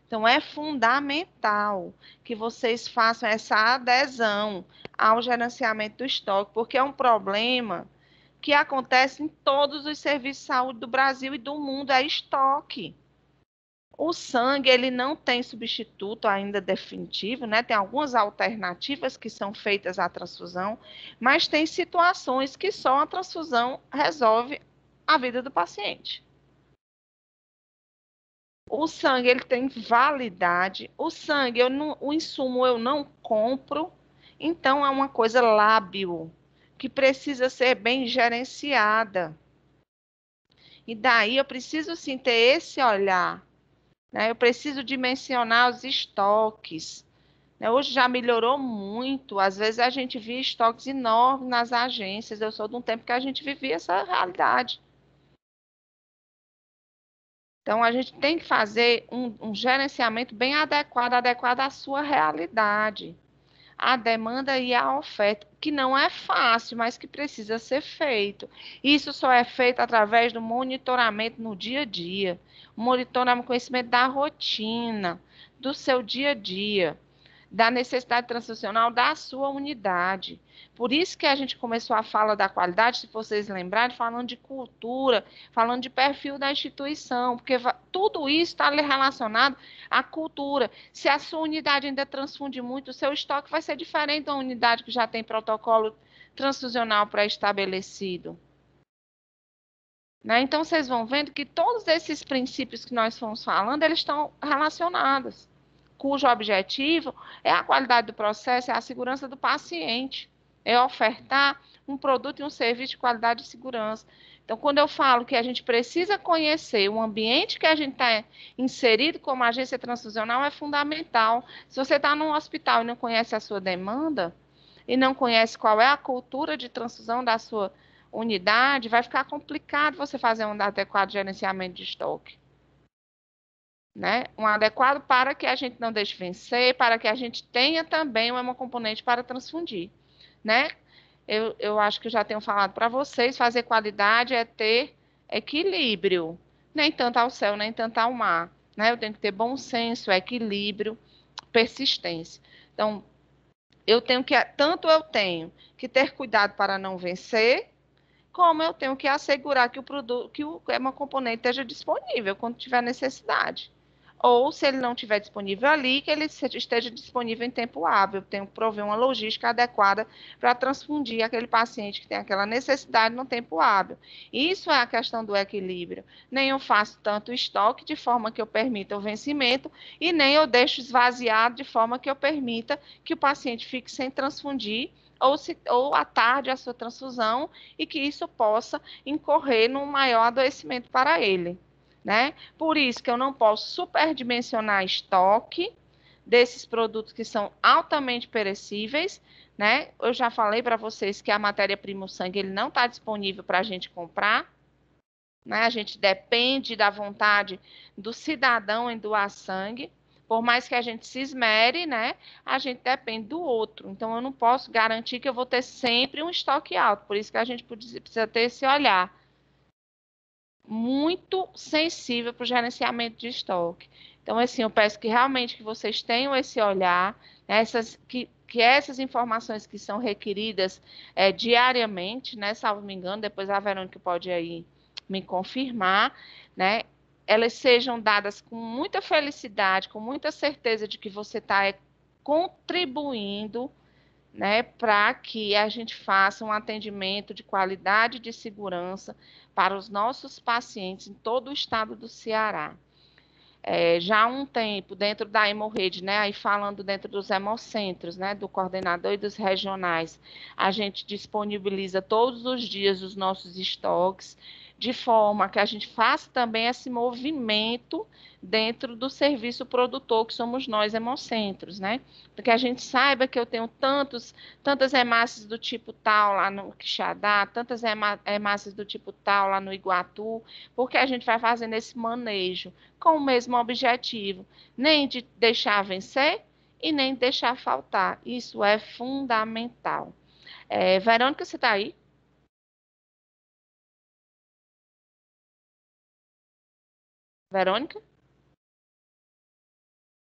Então, é fundamental que vocês façam essa adesão ao gerenciamento do estoque, porque é um problema que acontece em todos os serviços de saúde do Brasil e do mundo, é estoque. O sangue, ele não tem substituto ainda definitivo, né? Tem algumas alternativas que são feitas à transfusão, mas tem situações que só a transfusão resolve a vida do paciente. O sangue, ele tem validade. O sangue, o insumo eu não compro, então é uma coisa lábil, que precisa ser bem gerenciada. E daí eu preciso sim ter esse olhar, né? Eu preciso dimensionar os estoques, né? Hoje já melhorou muito. Às vezes a gente via estoques enormes nas agências. Eu sou de um tempo que a gente vivia essa realidade. Então, a gente tem que fazer um gerenciamento bem adequado à sua realidade, à demanda e à oferta, que não é fácil, mas que precisa ser feito. Isso só é feito através do monitoramento no dia a dia, monitoramento, conhecimento da rotina, do seu dia a dia. da necessidade transfusional da sua unidade. Por isso que a gente começou a fala da qualidade, se vocês lembrarem, falando de cultura, falando de perfil da instituição, porque tudo isso está relacionado à cultura. Se a sua unidade ainda transfunde muito, o seu estoque vai ser diferente da unidade que já tem protocolo transfusional pré-estabelecido. Né? Então, vocês vão vendo que todos esses princípios que nós fomos falando, eles estão relacionados, cujo objetivo é a qualidade do processo, é a segurança do paciente, é ofertar um produto e um serviço de qualidade e segurança. Então, quando eu falo que a gente precisa conhecer o ambiente que a gente está inserido como agência transfusional, é fundamental. Se você está num hospital e não conhece a sua demanda, e não conhece qual é a cultura de transfusão da sua unidade, vai ficar complicado você fazer um adequado gerenciamento de estoque. Né? Um adequado para que a gente não deixe vencer, para que a gente tenha também uma componente para transfundir. Né? Eu acho que eu já tenho falado para vocês, fazer qualidade é ter equilíbrio. Nem tanto ao céu, nem tanto ao mar. Né? Eu tenho que ter bom senso, equilíbrio, persistência. Então, tanto eu tenho que ter cuidado para não vencer, como eu tenho que assegurar que o produto, que uma componente esteja disponível quando tiver necessidade. Ou, se ele não estiver disponível ali, que ele esteja disponível em tempo hábil. Eu tenho que prover uma logística adequada para transfundir aquele paciente que tem aquela necessidade no tempo hábil. Isso é a questão do equilíbrio. Nem eu faço tanto estoque de forma que eu permita o vencimento, e nem eu deixo esvaziado de forma que eu permita que o paciente fique sem transfundir, ou atarde a sua transfusão, e que isso possa incorrer num maior adoecimento para ele. Né? Por isso que eu não posso superdimensionar estoque desses produtos que são altamente perecíveis. Né? Eu já falei para vocês que a matéria-prima, o sangue, ele não está disponível para a gente comprar. Né? A gente depende da vontade do cidadão em doar sangue. Por mais que a gente se esmere, né, a gente depende do outro. Então, eu não posso garantir que eu vou ter sempre um estoque alto. Por isso que a gente precisa ter esse olhar muito sensível para o gerenciamento de estoque. Então, assim, eu peço que realmente que vocês tenham esse olhar, né, que essas informações que são requeridas diariamente, né, salvo me engano, depois a Verônica pode aí me confirmar, né, elas sejam dadas com muita felicidade, com muita certeza de que você está contribuindo, né, para que a gente faça um atendimento de qualidade e de segurança para os nossos pacientes em todo o estado do Ceará. Já há um tempo, dentro da Hemorrede, né, aí falando dentro dos hemocentros, né, do coordenador e dos regionais, a gente disponibiliza todos os dias os nossos estoques, de forma que a gente faça também esse movimento dentro do serviço produtor, que somos nós, hemocentros, né? Porque a gente saiba que eu tenho tantas hemácias do tipo tal lá no Quixadá, tantas hemácias do tipo tal lá no Iguatu, porque a gente vai fazendo esse manejo com o mesmo objetivo, nem de deixar vencer e nem deixar faltar. Isso é fundamental. Verônica, você está aí? Verônica?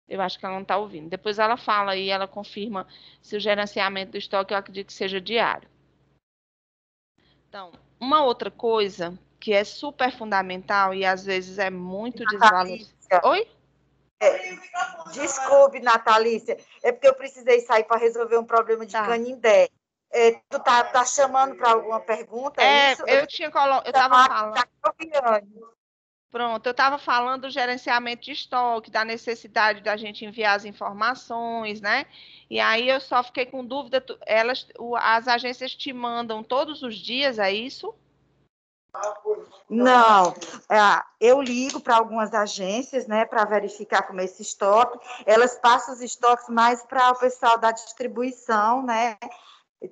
Eu acho que ela não está ouvindo. Depois ela fala e ela confirma se o gerenciamento do estoque eu acredito que seja diário. Então, uma outra coisa que é super fundamental e às vezes é muito desvalorizada. Oi? Desculpe, Natalícia, é porque eu precisei sair para resolver um problema de Canindé. Tu tá chamando para alguma pergunta? É isso? Eu estava falando. Pronto, eu estava falando do gerenciamento de estoque, da necessidade da gente enviar as informações, né? E aí eu só fiquei com dúvida, as agências te mandam todos os dias, é isso? Não, eu ligo para algumas agências, né, para verificar como é esse estoque. Elas passam os estoques mais para o pessoal da distribuição, né,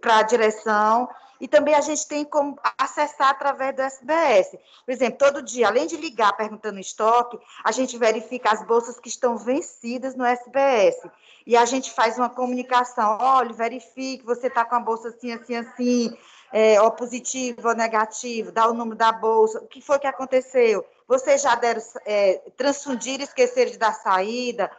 para a direção. E também a gente tem como acessar através do SBS. Por exemplo, todo dia, além de ligar perguntando estoque, a gente verifica as bolsas que estão vencidas no SBS. E a gente faz uma comunicação, olha, verifique, você está com a bolsa assim, assim, assim, ou positivo ou negativo, dá o número da bolsa, o que foi que aconteceu? Vocês já deram transfundir e esqueceram de dar saída?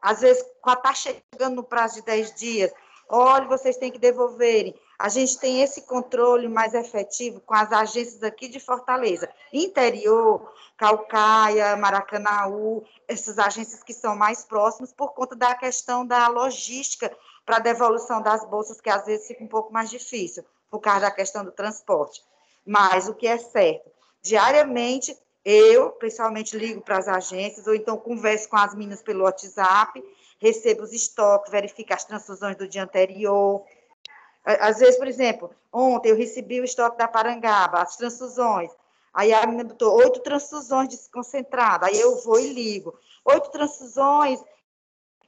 às vezes, está chegando no prazo de 10 dias, olha, vocês têm que devolverem. A gente tem esse controle mais efetivo com as agências aqui de Fortaleza, interior, Caucaia, Maracanaú, essas agências que são mais próximas, por conta da questão da logística para a devolução das bolsas, que às vezes fica um pouco mais difícil, por causa da questão do transporte. Mas o que é certo, diariamente, eu, pessoalmente, ligo para as agências, ou então converso com as meninas pelo WhatsApp, recebo os estoques, verifico as transfusões do dia anterior. Às vezes, por exemplo, ontem eu recebi o estoque da Parangaba, as transfusões. Aí a menina botou 8 transfusões desconcentradas. Aí eu vou e ligo. 8 transfusões.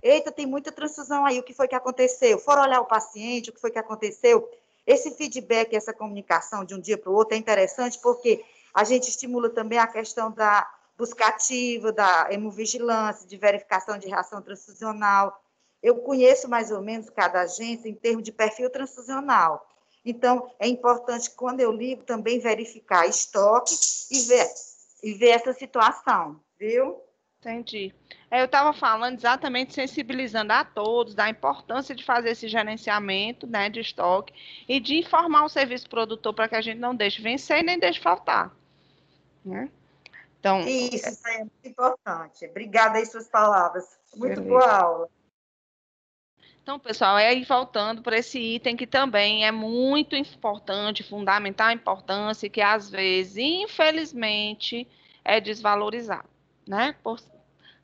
Eita, tem muita transfusão aí. O que foi que aconteceu? Foram olhar o paciente, o que foi que aconteceu? Esse feedback, essa comunicação de um dia para o outro é interessante porque a gente estimula também a questão da busca ativa, da hemovigilância, de verificação de reação transfusional. Eu conheço mais ou menos cada agência em termos de perfil transfusional. Então, é importante, quando eu ligo, também verificar estoque e ver essa situação, viu? Entendi. Eu estava falando exatamente, sensibilizando a todos da importância de fazer esse gerenciamento, né, de estoque e de informar o serviço produtor para que a gente não deixe vencer e nem deixe faltar, né? Então, isso é muito importante. Obrigada aí suas palavras. Muito beleza. boa aula. Então, pessoal, é aí voltando para esse item que também é muito importante, fundamental importância, que às vezes, infelizmente, é desvalorizado, né?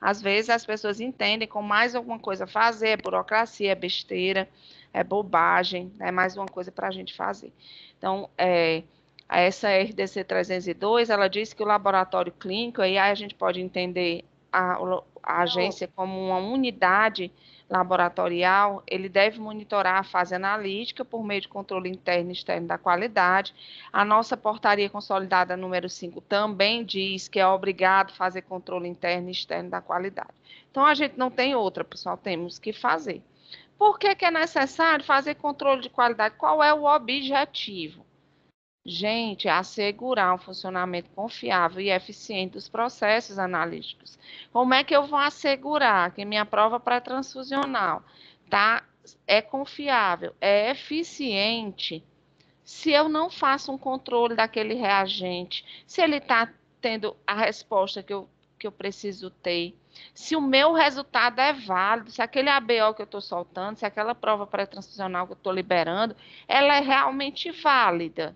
Às vezes as pessoas entendem como mais alguma coisa a fazer, é burocracia, é besteira, é bobagem, é mais uma coisa para a gente fazer. Então, essa RDC 302, ela diz que o laboratório clínico, aí a gente pode entender a agência como uma unidade laboratorial, ele deve monitorar a fase analítica por meio de controle interno e externo da qualidade. A nossa portaria consolidada número 5 também diz que é obrigado fazer controle interno e externo da qualidade. Então, a gente não tem outra, pessoal, temos que fazer. Por que que é necessário fazer controle de qualidade? Qual é o objetivo? Gente, assegurar um funcionamento confiável e eficiente dos processos analíticos. Como é que eu vou assegurar que minha prova pré-transfusional é confiável, é eficiente, se eu não faço um controle daquele reagente, se ele está tendo a resposta que eu preciso ter, se o meu resultado é válido, se aquele ABO que eu estou soltando, se aquela prova pré-transfusional que eu estou liberando, ela é realmente válida.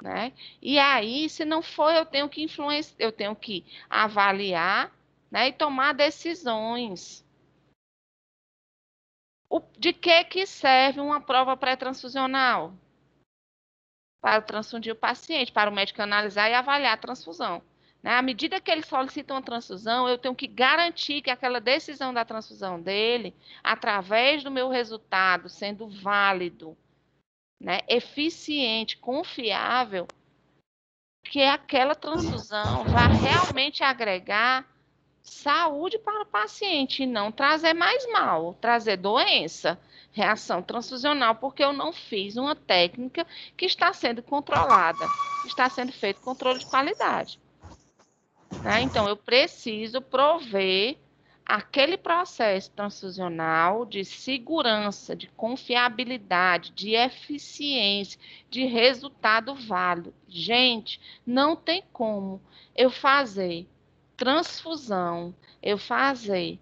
Né? E aí, se não for, eu tenho que influenciar, eu tenho que avaliar, né, e tomar decisões. De que serve uma prova pré-transfusional? Para transfundir o paciente, para o médico analisar e avaliar a transfusão. Né? À medida que ele solicita uma transfusão, eu tenho que garantir que aquela decisão da transfusão dele, através do meu resultado sendo válido, né, eficiente, confiável, que aquela transfusão vai realmente agregar saúde para o paciente e não trazer mais mal, trazer doença, reação transfusional, porque eu não fiz uma técnica que está sendo controlada, está sendo feito controle de qualidade. Né? Então, eu preciso prover aquele processo transfusional de segurança, de confiabilidade, de eficiência, de resultado válido. Gente, não tem como eu fazer transfusão, eu fazer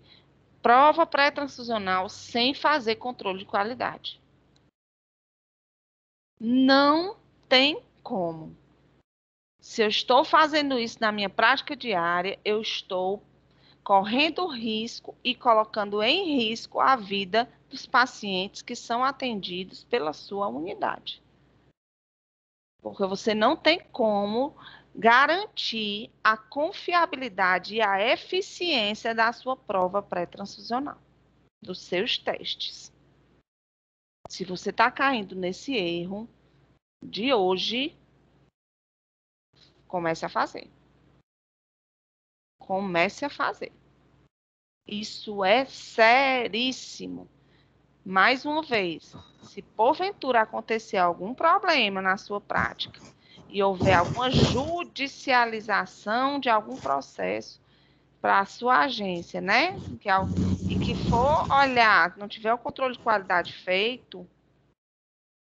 prova pré-transfusional sem fazer controle de qualidade. Não tem como. Se eu estou fazendo isso na minha prática diária, eu estou correndo risco e colocando em risco a vida dos pacientes que são atendidos pela sua unidade. Porque você não tem como garantir a confiabilidade e a eficiência da sua prova pré-transfusional, dos seus testes. Se você está caindo nesse erro de hoje, comece a fazer. Comece a fazer. Isso é seríssimo. Mais uma vez, se porventura acontecer algum problema na sua prática e houver alguma judicialização de algum processo, para a sua agência, né? E que for olhar, não tiver o controle de qualidade feito,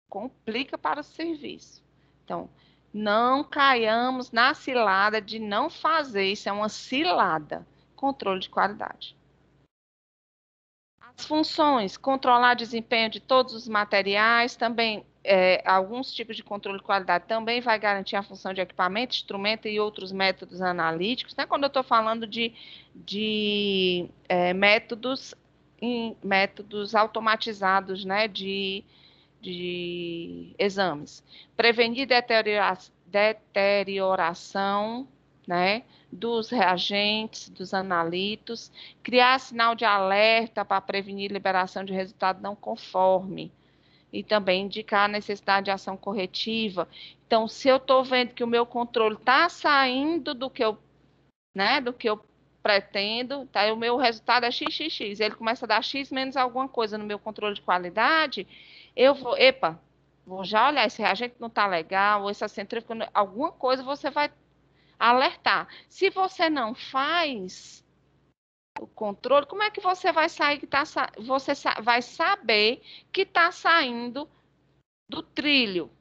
complica para o serviço. Então, não caiamos na cilada de não fazer, isso é uma cilada, controle de qualidade. As funções, controlar desempenho de todos os materiais, também alguns tipos de controle de qualidade também vai garantir a função de equipamento, instrumento e outros métodos analíticos, né? Quando eu estou falando de métodos automatizados, né? De exames. Prevenir deterioração, né? Dos reagentes, dos analitos, criar sinal de alerta para prevenir liberação de resultado não conforme e também indicar a necessidade de ação corretiva. Então, se eu estou vendo que o meu controle está saindo do que eu, né, do que eu pretendo, tá? O meu resultado é XXX, ele começa a dar X menos alguma coisa no meu controle de qualidade, eu vou, vou já olhar, esse reagente não está legal, ou essa centrífuga, alguma coisa você vai alertar. Se você não faz o controle, como é que você vai sair que tá, você vai saber que está saindo do trilho,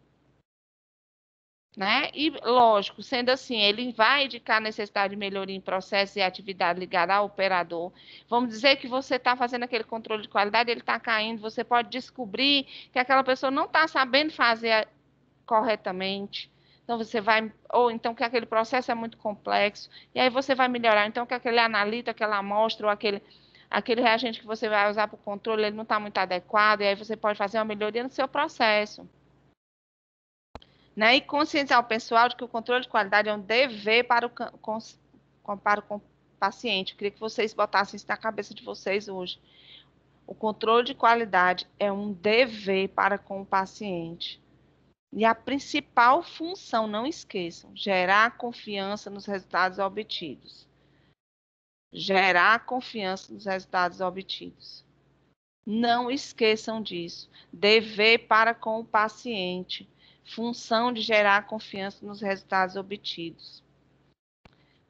né? E lógico, sendo assim, ele vai indicar necessidade de melhoria em processos e atividade ligada ao operador. Vamos dizer que você está fazendo aquele controle de qualidade, ele está caindo, você pode descobrir que aquela pessoa não está sabendo fazer corretamente. Então, você vai, ou então que aquele processo é muito complexo, e aí você vai melhorar. Então, que aquele analita, aquela amostra, ou aquele reagente que você vai usar para o controle, ele não está muito adequado, e aí você pode fazer uma melhoria no seu processo. Né? E conscientizar o pessoal de que o controle de qualidade é um dever para o paciente. Eu queria que vocês botassem isso na cabeça de vocês hoje. O controle de qualidade é um dever para com o paciente. E a principal função, não esqueçam, gerar confiança nos resultados obtidos. Gerar confiança nos resultados obtidos. Não esqueçam disso. Dever para com o paciente. Função de gerar confiança nos resultados obtidos.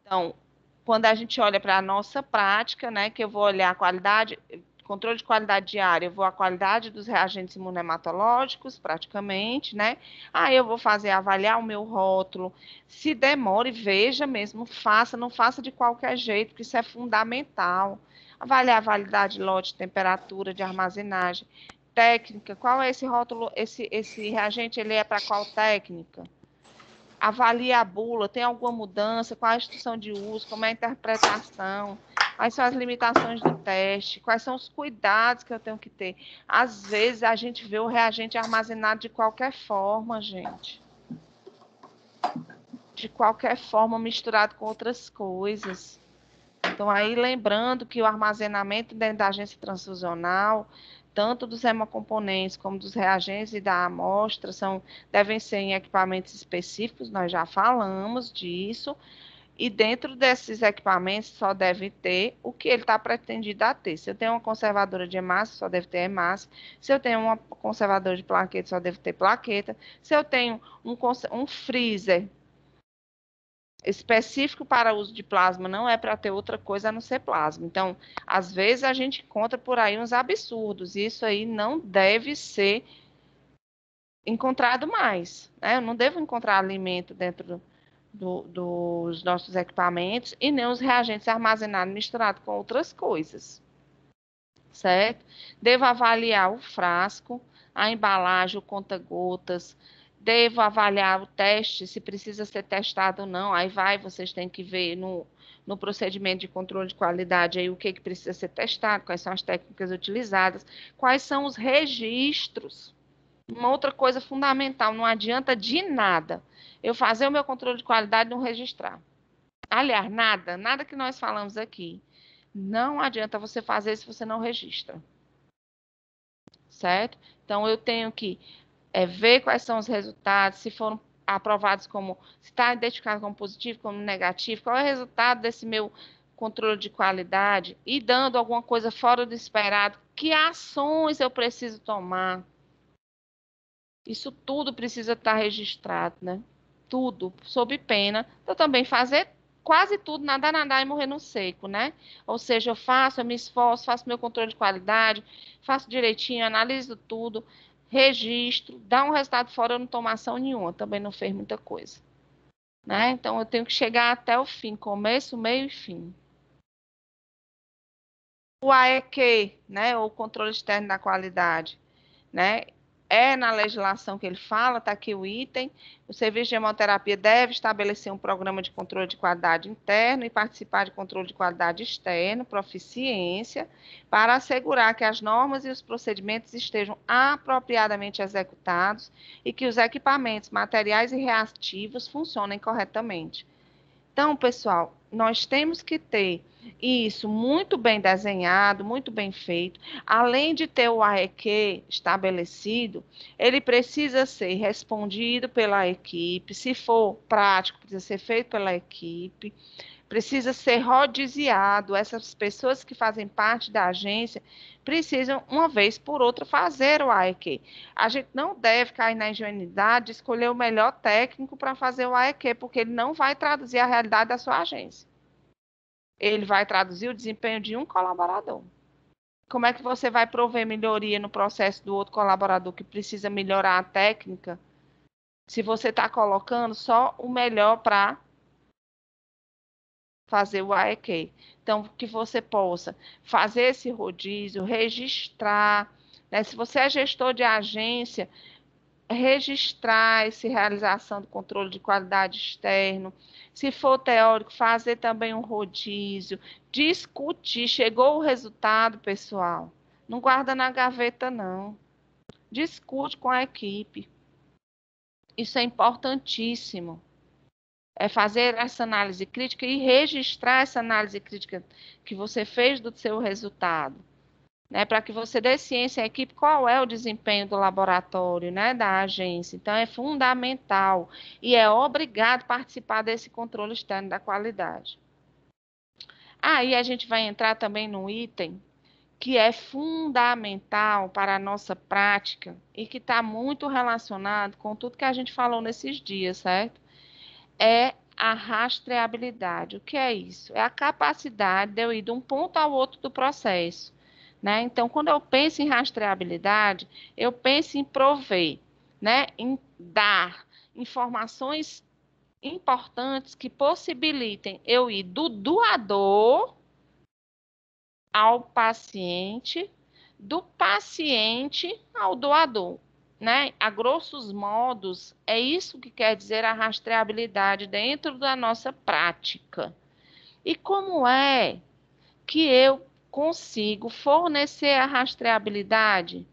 Então, quando a gente olha para a nossa prática, né, que eu vou olhar a qualidade, controle de qualidade diária, eu vou a qualidade dos reagentes imunematológicos, praticamente, né? Aí eu vou avaliar o meu rótulo. Se demore, veja mesmo, faça, não faça de qualquer jeito, porque isso é fundamental. Avaliar a validade de lote, temperatura de armazenagem, técnica, qual é esse rótulo, esse reagente, ele é para qual técnica? Avalie a bula, tem alguma mudança, qual a instrução de uso, como é a interpretação, quais são as limitações do teste, quais são os cuidados que eu tenho que ter. Às vezes a gente vê o reagente armazenado de qualquer forma, gente. De qualquer forma, misturado com outras coisas. Então, aí lembrando que o armazenamento dentro da agência transfusional, tanto dos hemocomponentes como dos reagentes e da amostra, devem ser em equipamentos específicos, nós já falamos disso, e dentro desses equipamentos só deve ter o que ele está pretendido a ter. Se eu tenho uma conservadora de hemácia, só deve ter hemácia. Se eu tenho uma conservadora de plaqueta, só deve ter plaqueta. Se eu tenho um freezer específico para uso de plasma, não é para ter outra coisa a não ser plasma. Então, às vezes a gente encontra por aí uns absurdos, e isso aí não deve ser encontrado mais, né? Eu não devo encontrar alimento dentro dos nossos equipamentos e nem os reagentes armazenados misturados com outras coisas, certo? Devo avaliar o frasco, a embalagem, o conta-gotas. Devo avaliar o teste, se precisa ser testado ou não. Aí vocês têm que ver no procedimento de controle de qualidade aí o que precisa ser testado, quais são as técnicas utilizadas, quais são os registros. Uma outra coisa fundamental, não adianta de nada eu fazer o meu controle de qualidade e não registrar. Aliás, nada que nós falamos aqui. Não adianta você fazer se você não registra. Certo? Então, eu tenho que ver quais são os resultados, se foram aprovados como, se está identificado como positivo, como negativo, qual é o resultado desse meu controle de qualidade e dando alguma coisa fora do esperado, que ações eu preciso tomar. Isso tudo precisa estar registrado, né? Tudo, sob pena. Eu também fazer quase tudo, nadar e morrer no seco, né? Ou seja, eu me esforço, faço meu controle de qualidade, faço direitinho, analiso tudo, registro, dá um resultado fora, eu não tomo ação nenhuma, também não fez muita coisa, né? Então, eu tenho que chegar até o fim, começo, meio e fim. O AEQ, né, ou controle externo da qualidade, né? É na legislação que ele fala, está aqui o item. O serviço de hemoterapia deve estabelecer um programa de controle de qualidade interno e participar de controle de qualidade externo, proficiência, para assegurar que as normas e os procedimentos estejam apropriadamente executados e que os equipamentos, materiais e reativos funcionem corretamente. Então, pessoal, nós temos que ter isso muito bem desenhado, muito bem feito. Além de ter o AEQ estabelecido, ele precisa ser respondido pela equipe. Se for prático, precisa ser feito pela equipe. Precisa ser rodiziado. Essas pessoas que fazem parte da agência precisam, uma vez por outra, fazer o AEQ. A gente não deve cair na ingenuidade de escolher o melhor técnico para fazer o AEQ, porque ele não vai traduzir a realidade da sua agência. Ele vai traduzir o desempenho de um colaborador. Como é que você vai prover melhoria no processo do outro colaborador que precisa melhorar a técnica, se você está colocando só o melhor para fazer o AEQ? Então, que você possa fazer esse rodízio, registrar, né? Se você é gestor de agência, registrar essa realização do controle de qualidade externo. Se for teórico, fazer também um rodízio, discutir. Chegou o resultado, pessoal. Não guarda na gaveta, não. Discute com a equipe. Isso é importantíssimo. É fazer essa análise crítica e registrar essa análise crítica que você fez do seu resultado, né, para que você dê ciência à equipe qual é o desempenho do laboratório, né, da agência. Então, é fundamental e é obrigado participar desse controle externo da qualidade. Aí a gente vai entrar também no item que é fundamental para a nossa prática e que está muito relacionado com tudo que a gente falou nesses dias, certo? É a rastreabilidade. O que é isso? É a capacidade de eu ir de um ponto ao outro do processo, né? Então, quando eu penso em rastreabilidade, eu penso em prover, né? Em dar informações importantes que possibilitem eu ir do doador ao paciente, do paciente ao doador, né? A grossos modos, é isso que quer dizer a rastreabilidade dentro da nossa prática. E como é que eu consigo fornecer a rastreabilidade?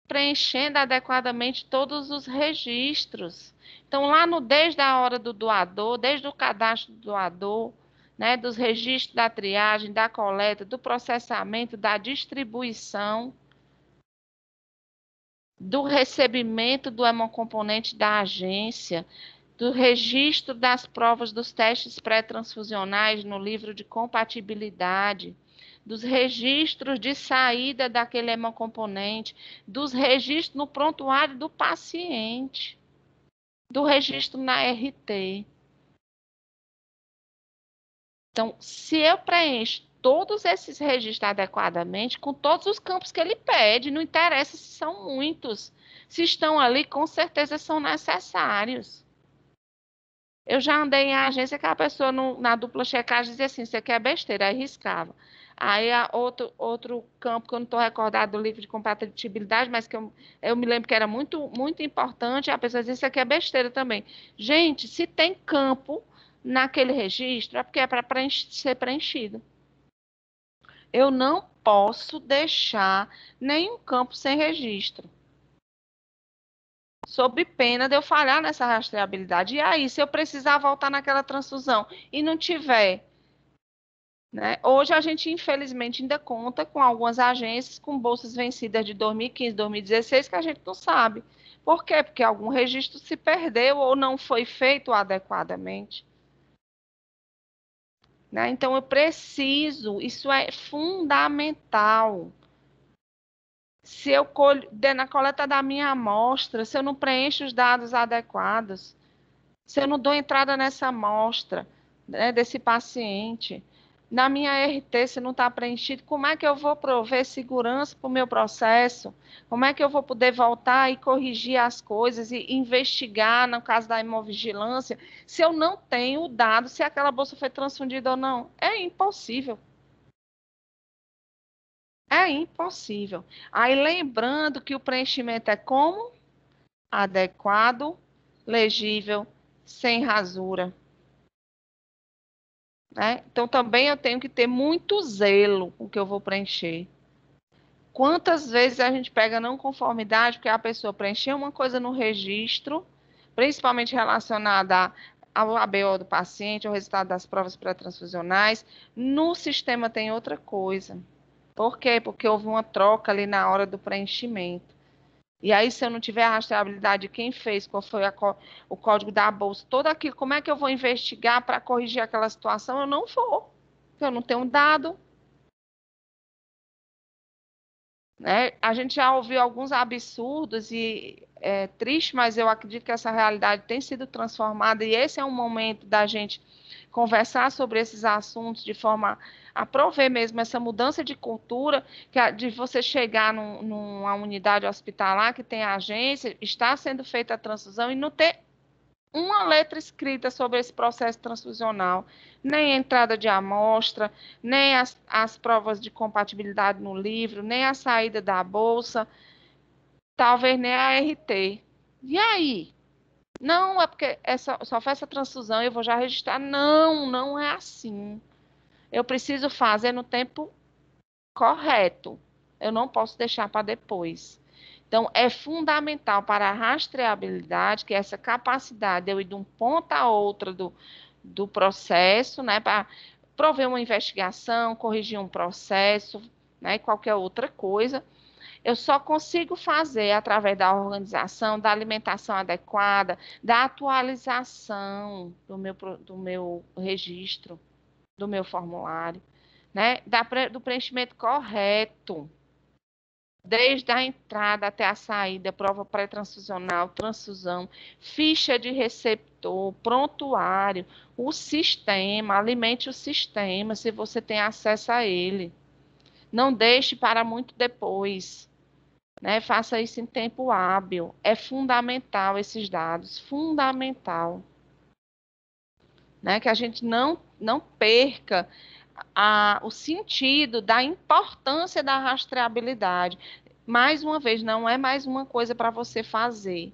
Preenchendo adequadamente todos os registros. Então, lá no desde a hora do doador, desde o cadastro do doador, né, dos registros da triagem, da coleta, do processamento, da distribuição, do recebimento do hemocomponente da agência, do registro das provas dos testes pré-transfusionais no livro de compatibilidade, dos registros de saída daquele hemocomponente, dos registros no prontuário do paciente, do registro na RT. Então, se eu preencho todos esses registros adequadamente, com todos os campos que ele pede, não interessa se são muitos, se estão ali, com certeza são necessários. Eu já andei em agência que a pessoa na dupla checagem dizia assim, isso aqui é besteira, aí riscava. Aí outro campo que eu não estou recordado do livro de compatibilidade, mas que eu me lembro que era muito, muito importante, a pessoa dizia, isso aqui é besteira também. Gente, se tem campo naquele registro, é porque é para ser preenchido. Eu não posso deixar nenhum campo sem registro, sob pena de eu falhar nessa rastreabilidade. E aí, se eu precisar voltar naquela transfusão e não tiver, né? Hoje a gente, infelizmente, ainda conta com algumas agências com bolsas vencidas de 2015, 2016, que a gente não sabe. Por quê? Porque algum registro se perdeu ou não foi feito adequadamente. Né? Então, eu preciso, isso é fundamental. Se eu colho, na coleta da minha amostra, se eu não preencho os dados adequados, Se eu não dou entrada nessa amostra, né, desse paciente, na minha RT, se não está preenchido, como é que eu vou prover segurança para o meu processo? Como é que eu vou poder voltar e corrigir as coisas e investigar, no caso da hemovigilância, se eu não tenho o dado, se aquela bolsa foi transfundida ou não? É impossível. É impossível. Aí, lembrando que o preenchimento é como? Adequado, legível, sem rasura. Né? Então, também eu tenho que ter muito zelo com o que eu vou preencher. Quantas vezes a gente pega não conformidade porque a pessoa preencheu uma coisa no registro, principalmente relacionada ao ABO do paciente, ao resultado das provas pré-transfusionais, no sistema tem outra coisa. Por quê? Porque houve uma troca ali na hora do preenchimento. E aí, se eu não tiver a rastreabilidade de quem fez, qual foi o código da bolsa, tudo aquilo, como é que eu vou investigar para corrigir aquela situação? Eu não vou, porque eu não tenho dado. Né? A gente já ouviu alguns absurdos e é triste, mas eu acredito que essa realidade tem sido transformada e esse é um momento da gente conversar sobre esses assuntos de forma a prover mesmo essa mudança de cultura, de você chegar numa unidade hospitalar que tem agência, está sendo feita a transfusão e não ter uma letra escrita sobre esse processo transfusional, nem a entrada de amostra, nem as provas de compatibilidade no livro, nem a saída da bolsa, talvez nem a RT. E aí? Não, é porque só faz essa transfusão e eu vou já registrar. Não, não é assim. Eu preciso fazer no tempo correto. Eu não posso deixar para depois. Então, é fundamental para a rastreabilidade, que é essa capacidade de eu ir de um ponto a outro do processo, né, para prover uma investigação, corrigir um processo, né, e qualquer outra coisa. Eu só consigo fazer através da organização, da alimentação adequada, da atualização do meu registro, do meu formulário, né, do preenchimento correto desde a entrada até a saída, prova pré-transfusional, transfusão, ficha de receptor, prontuário, o sistema, alimente o sistema, se você tem acesso a ele. Não deixe para muito depois, né? Faça isso em tempo hábil. É fundamental esses dados, fundamental, né? Que a gente não perca o sentido da importância da rastreabilidade. Mais uma vez, não é mais uma coisa para você fazer,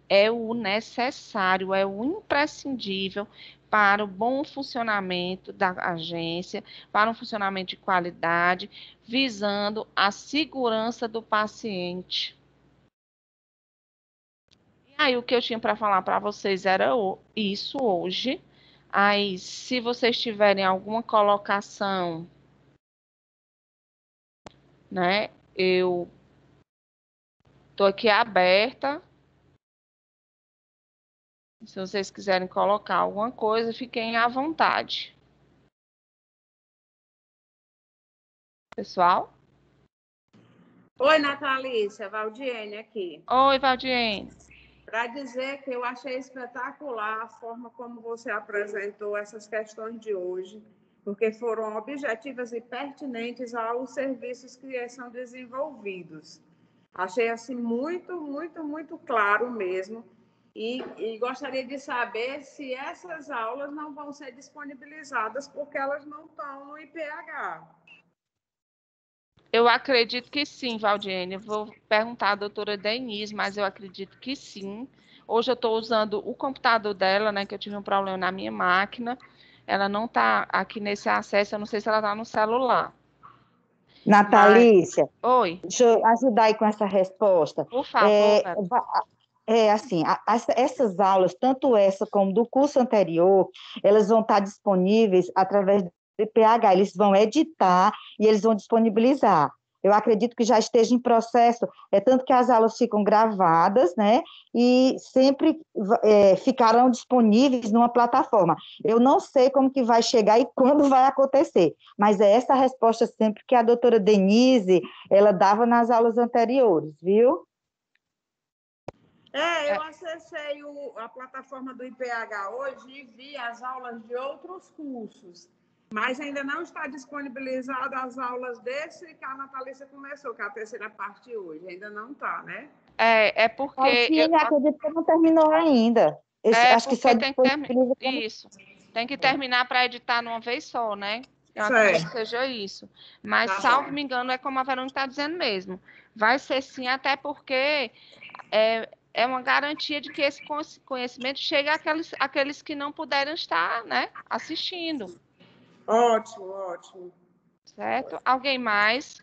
é o necessário, é o imprescindível para o bom funcionamento da agência, para um funcionamento de qualidade, visando a segurança do paciente. E aí, o que eu tinha para falar para vocês era isso hoje. Aí, se vocês tiverem alguma colocação, né, eu estou aqui aberta. Se vocês quiserem colocar alguma coisa, fiquem à vontade. Pessoal? Oi, Natalícia, Valdiene aqui. Oi, Valdiene. Para dizer que eu achei espetacular a forma como você apresentou essas questões de hoje, porque foram objetivas e pertinentes aos serviços que são desenvolvidos. Achei assim muito, muito, muito claro mesmo. E gostaria de saber se essas aulas não vão ser disponibilizadas porque elas não estão no IPH. Eu acredito que sim, Valdiene. Vou perguntar à doutora Denise, mas eu acredito que sim. Hoje eu estou usando o computador dela, né? Que eu tive um problema na minha máquina. Ela não está aqui nesse acesso, eu não sei se ela está no celular. Mas... Natalícia, Oi, deixa eu ajudar aí com essa resposta. por favor, Vera. Assim, essas aulas, tanto essa como do curso anterior, elas vão estar disponíveis através do IPH, eles vão editar e eles vão disponibilizar. Eu acredito que já esteja em processo, tanto que as aulas ficam gravadas, né, e sempre ficarão disponíveis numa plataforma. Eu não sei como que vai chegar e quando vai acontecer, mas é essa a resposta sempre que a doutora Denise, ela dava nas aulas anteriores, viu? Eu acessei a plataforma do IPH hoje e vi as aulas de outros cursos, mas ainda não está disponibilizada as aulas desse que a Natalícia começou, que é a terceira parte hoje. Ainda não está, né? É porque... Sim, acredito que não terminou ainda. Acho que só porque tem que terminar. disponibiliza... Isso. Tem que terminar para editar numa vez só, né? Eu acredito que Certo. seja isso. Mas, Tá salvo bom. me engano, é como a Verônica está dizendo mesmo. Vai ser sim, até porque é uma garantia de que esse conhecimento chegue àqueles que não puderam estar, né, assistindo. Ótimo, ótimo. Certo? Alguém mais?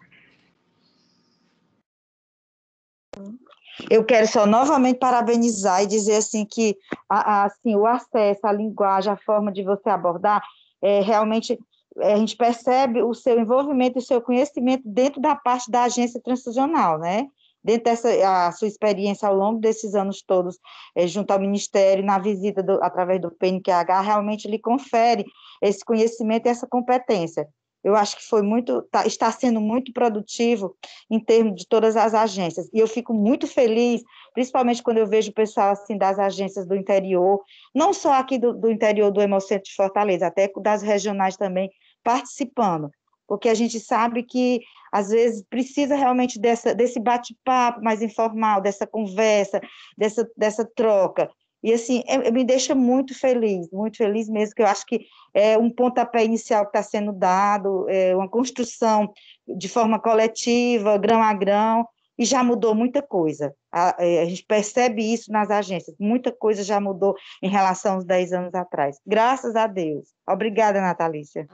Eu quero só novamente parabenizar e dizer assim que assim, o acesso à linguagem, a forma de você abordar, realmente a gente percebe o seu envolvimento e o seu conhecimento dentro da parte da agência transfusional, né? Dentro a sua experiência ao longo desses anos todos, junto ao Ministério, na visita através do PNQH, realmente lhe confere esse conhecimento e essa competência. Eu acho que está sendo muito produtivo em termos de todas as agências. E eu fico muito feliz, principalmente quando eu vejo o pessoal assim, das agências do interior, não só aqui do interior do Hemocentro de Fortaleza, até das regionais também, participando, porque a gente sabe que, às vezes, precisa realmente desse bate-papo mais informal, dessa conversa, dessa troca. E, assim, me deixa muito feliz mesmo, que eu acho que é um pontapé inicial que está sendo dado, uma construção de forma coletiva, grão a grão, e já mudou muita coisa. A gente percebe isso nas agências, muita coisa já mudou em relação aos 10 anos atrás. Graças a Deus. Obrigada, Natalícia.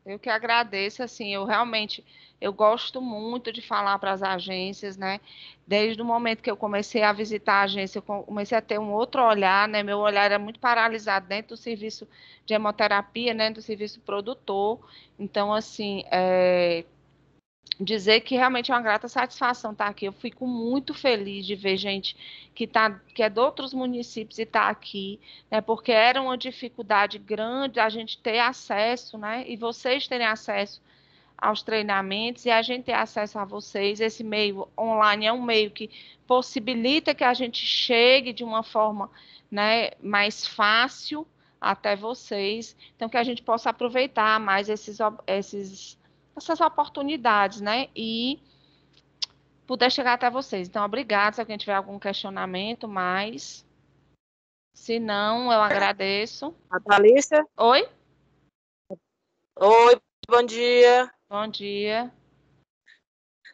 Eu que agradeço, assim, eu gosto muito de falar para as agências, né? Desde o momento que eu comecei a visitar a agência, eu comecei a ter um outro olhar, né? Meu olhar era muito paralisado dentro do serviço de hemoterapia, né? Do serviço produtor. Então, assim, dizer que realmente é uma grata satisfação estar aqui. Eu fico muito feliz de ver gente que é de outros municípios e está aqui, né? Porque era uma dificuldade grande a gente ter acesso, né? E vocês terem acesso aos treinamentos e a gente ter acesso a vocês. Esse meio online é um meio que possibilita que a gente chegue de uma forma, né, mais fácil até vocês. Então, que a gente possa aproveitar mais essas oportunidades, né? E puder chegar até vocês. Então, obrigada. Se alguém tiver algum questionamento mais. Se não, eu agradeço. Natalícia? Oi? Oi, bom dia. Bom dia.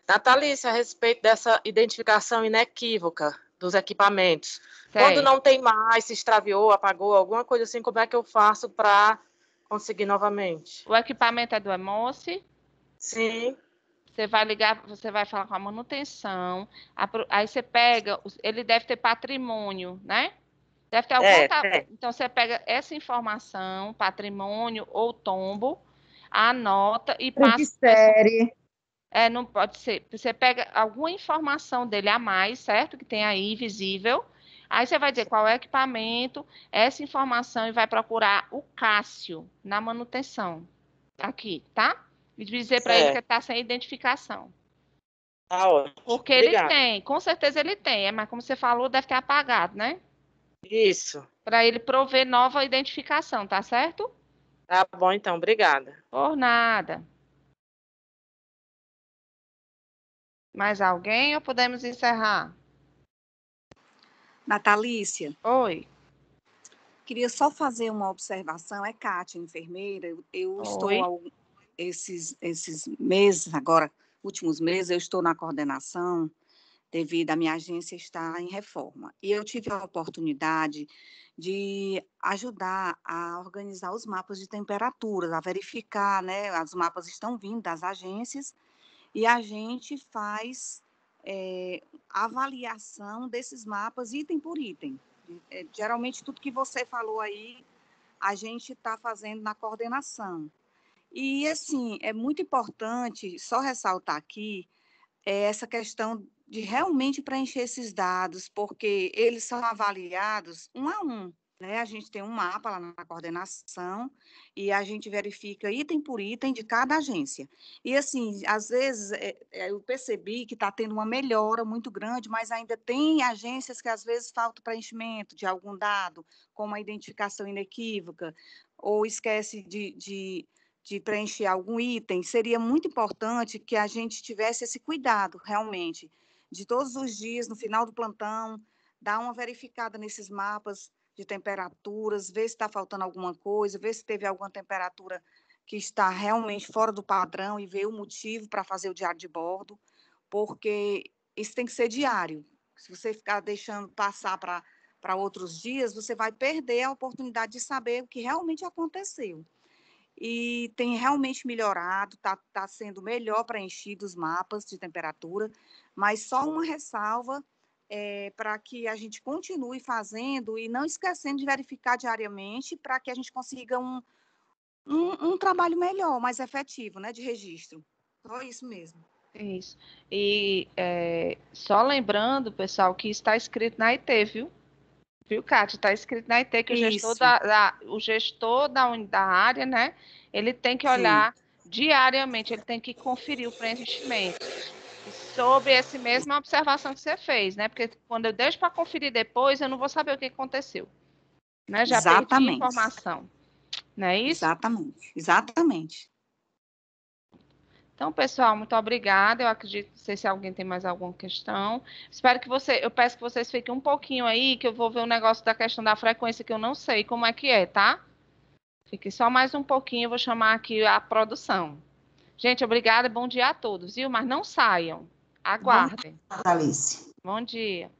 Natalícia, a respeito dessa identificação inequívoca dos equipamentos. Quando Certo. não tem mais, se extraviou, apagou, alguma coisa assim, como é que eu faço para conseguir novamente? O equipamento é do Emoce. Sim. Você vai ligar, você vai falar com a manutenção. Aí você pega, ele deve ter patrimônio, né? Deve ter algum. Tem. Então você pega essa informação, patrimônio ou tombo, anota e De passa para o pessoal. série. Não pode ser. Você pega alguma informação dele a mais, certo? Que tem aí visível. Aí você vai dizer qual é o equipamento, essa informação e vai procurar o Cássio na manutenção. Aqui, tá? E dizer para ele que está sem identificação. Tá ótimo. Porque ele Obrigada. tem, com certeza ele tem, mas como você falou, deve ter apagado, né? Isso. Para ele prover nova identificação, tá certo? Tá bom, então. Obrigada. Por nada. Mais alguém ou podemos encerrar? Natalícia, Oi. queria só fazer uma observação. É Kátia, enfermeira. Eu estou, esses meses, agora, últimos meses, eu estou na coordenação devido à minha agência estar em reforma. E eu tive a oportunidade de ajudar a organizar os mapas de temperaturas, a verificar, né? Os mapas estão vindo das agências e a gente faz avaliação desses mapas item por item. Geralmente, tudo que você falou aí, a gente está fazendo na coordenação. E, assim, é muito importante, só ressaltar aqui, essa questão de realmente preencher esses dados, porque eles são avaliados um a um. né? A gente tem um mapa lá na coordenação e a gente verifica item por item de cada agência. E, assim, às vezes, eu percebi que está tendo uma melhora muito grande, mas ainda tem agências que, às vezes, falta preenchimento de algum dado, como a identificação inequívoca, ou esquece de preencher algum item. Seria muito importante que a gente tivesse esse cuidado, realmente, de todos os dias, no final do plantão, dar uma verificada nesses mapas de temperaturas, ver se está faltando alguma coisa, ver se teve alguma temperatura que está realmente fora do padrão e ver o motivo para fazer o diário de bordo, porque isso tem que ser diário. Se você ficar deixando passar para outros dias, você vai perder a oportunidade de saber o que realmente aconteceu. E tem realmente melhorado, tá sendo melhor preenchido os mapas de temperatura, mas só uma ressalva para que a gente continue fazendo e não esquecendo de verificar diariamente para que a gente consiga um trabalho melhor, mais efetivo, né, de registro. Só isso mesmo. Isso. E só lembrando, pessoal, que está escrito na IT, viu? Viu, Kátia? Está escrito na IT que o gestor da área, né? Ele tem que olhar diariamente, ele tem que conferir o preenchimento. Sobre essa mesma observação que você fez, né? Porque quando eu deixo para conferir depois, eu não vou saber o que aconteceu. Né? Já perdi informação. Não é isso? Exatamente, exatamente. Então, pessoal, muito obrigada. Eu acredito, não sei se alguém tem mais alguma questão. Espero que eu peço que vocês fiquem um pouquinho aí, que eu vou ver o negócio da questão da frequência, que eu não sei como é que é, tá? Fiquem só mais um pouquinho, eu vou chamar aqui a produção. Gente, obrigada, bom dia a todos, viu? Mas não saiam. Aguardem. Bom dia, Alice. Bom dia.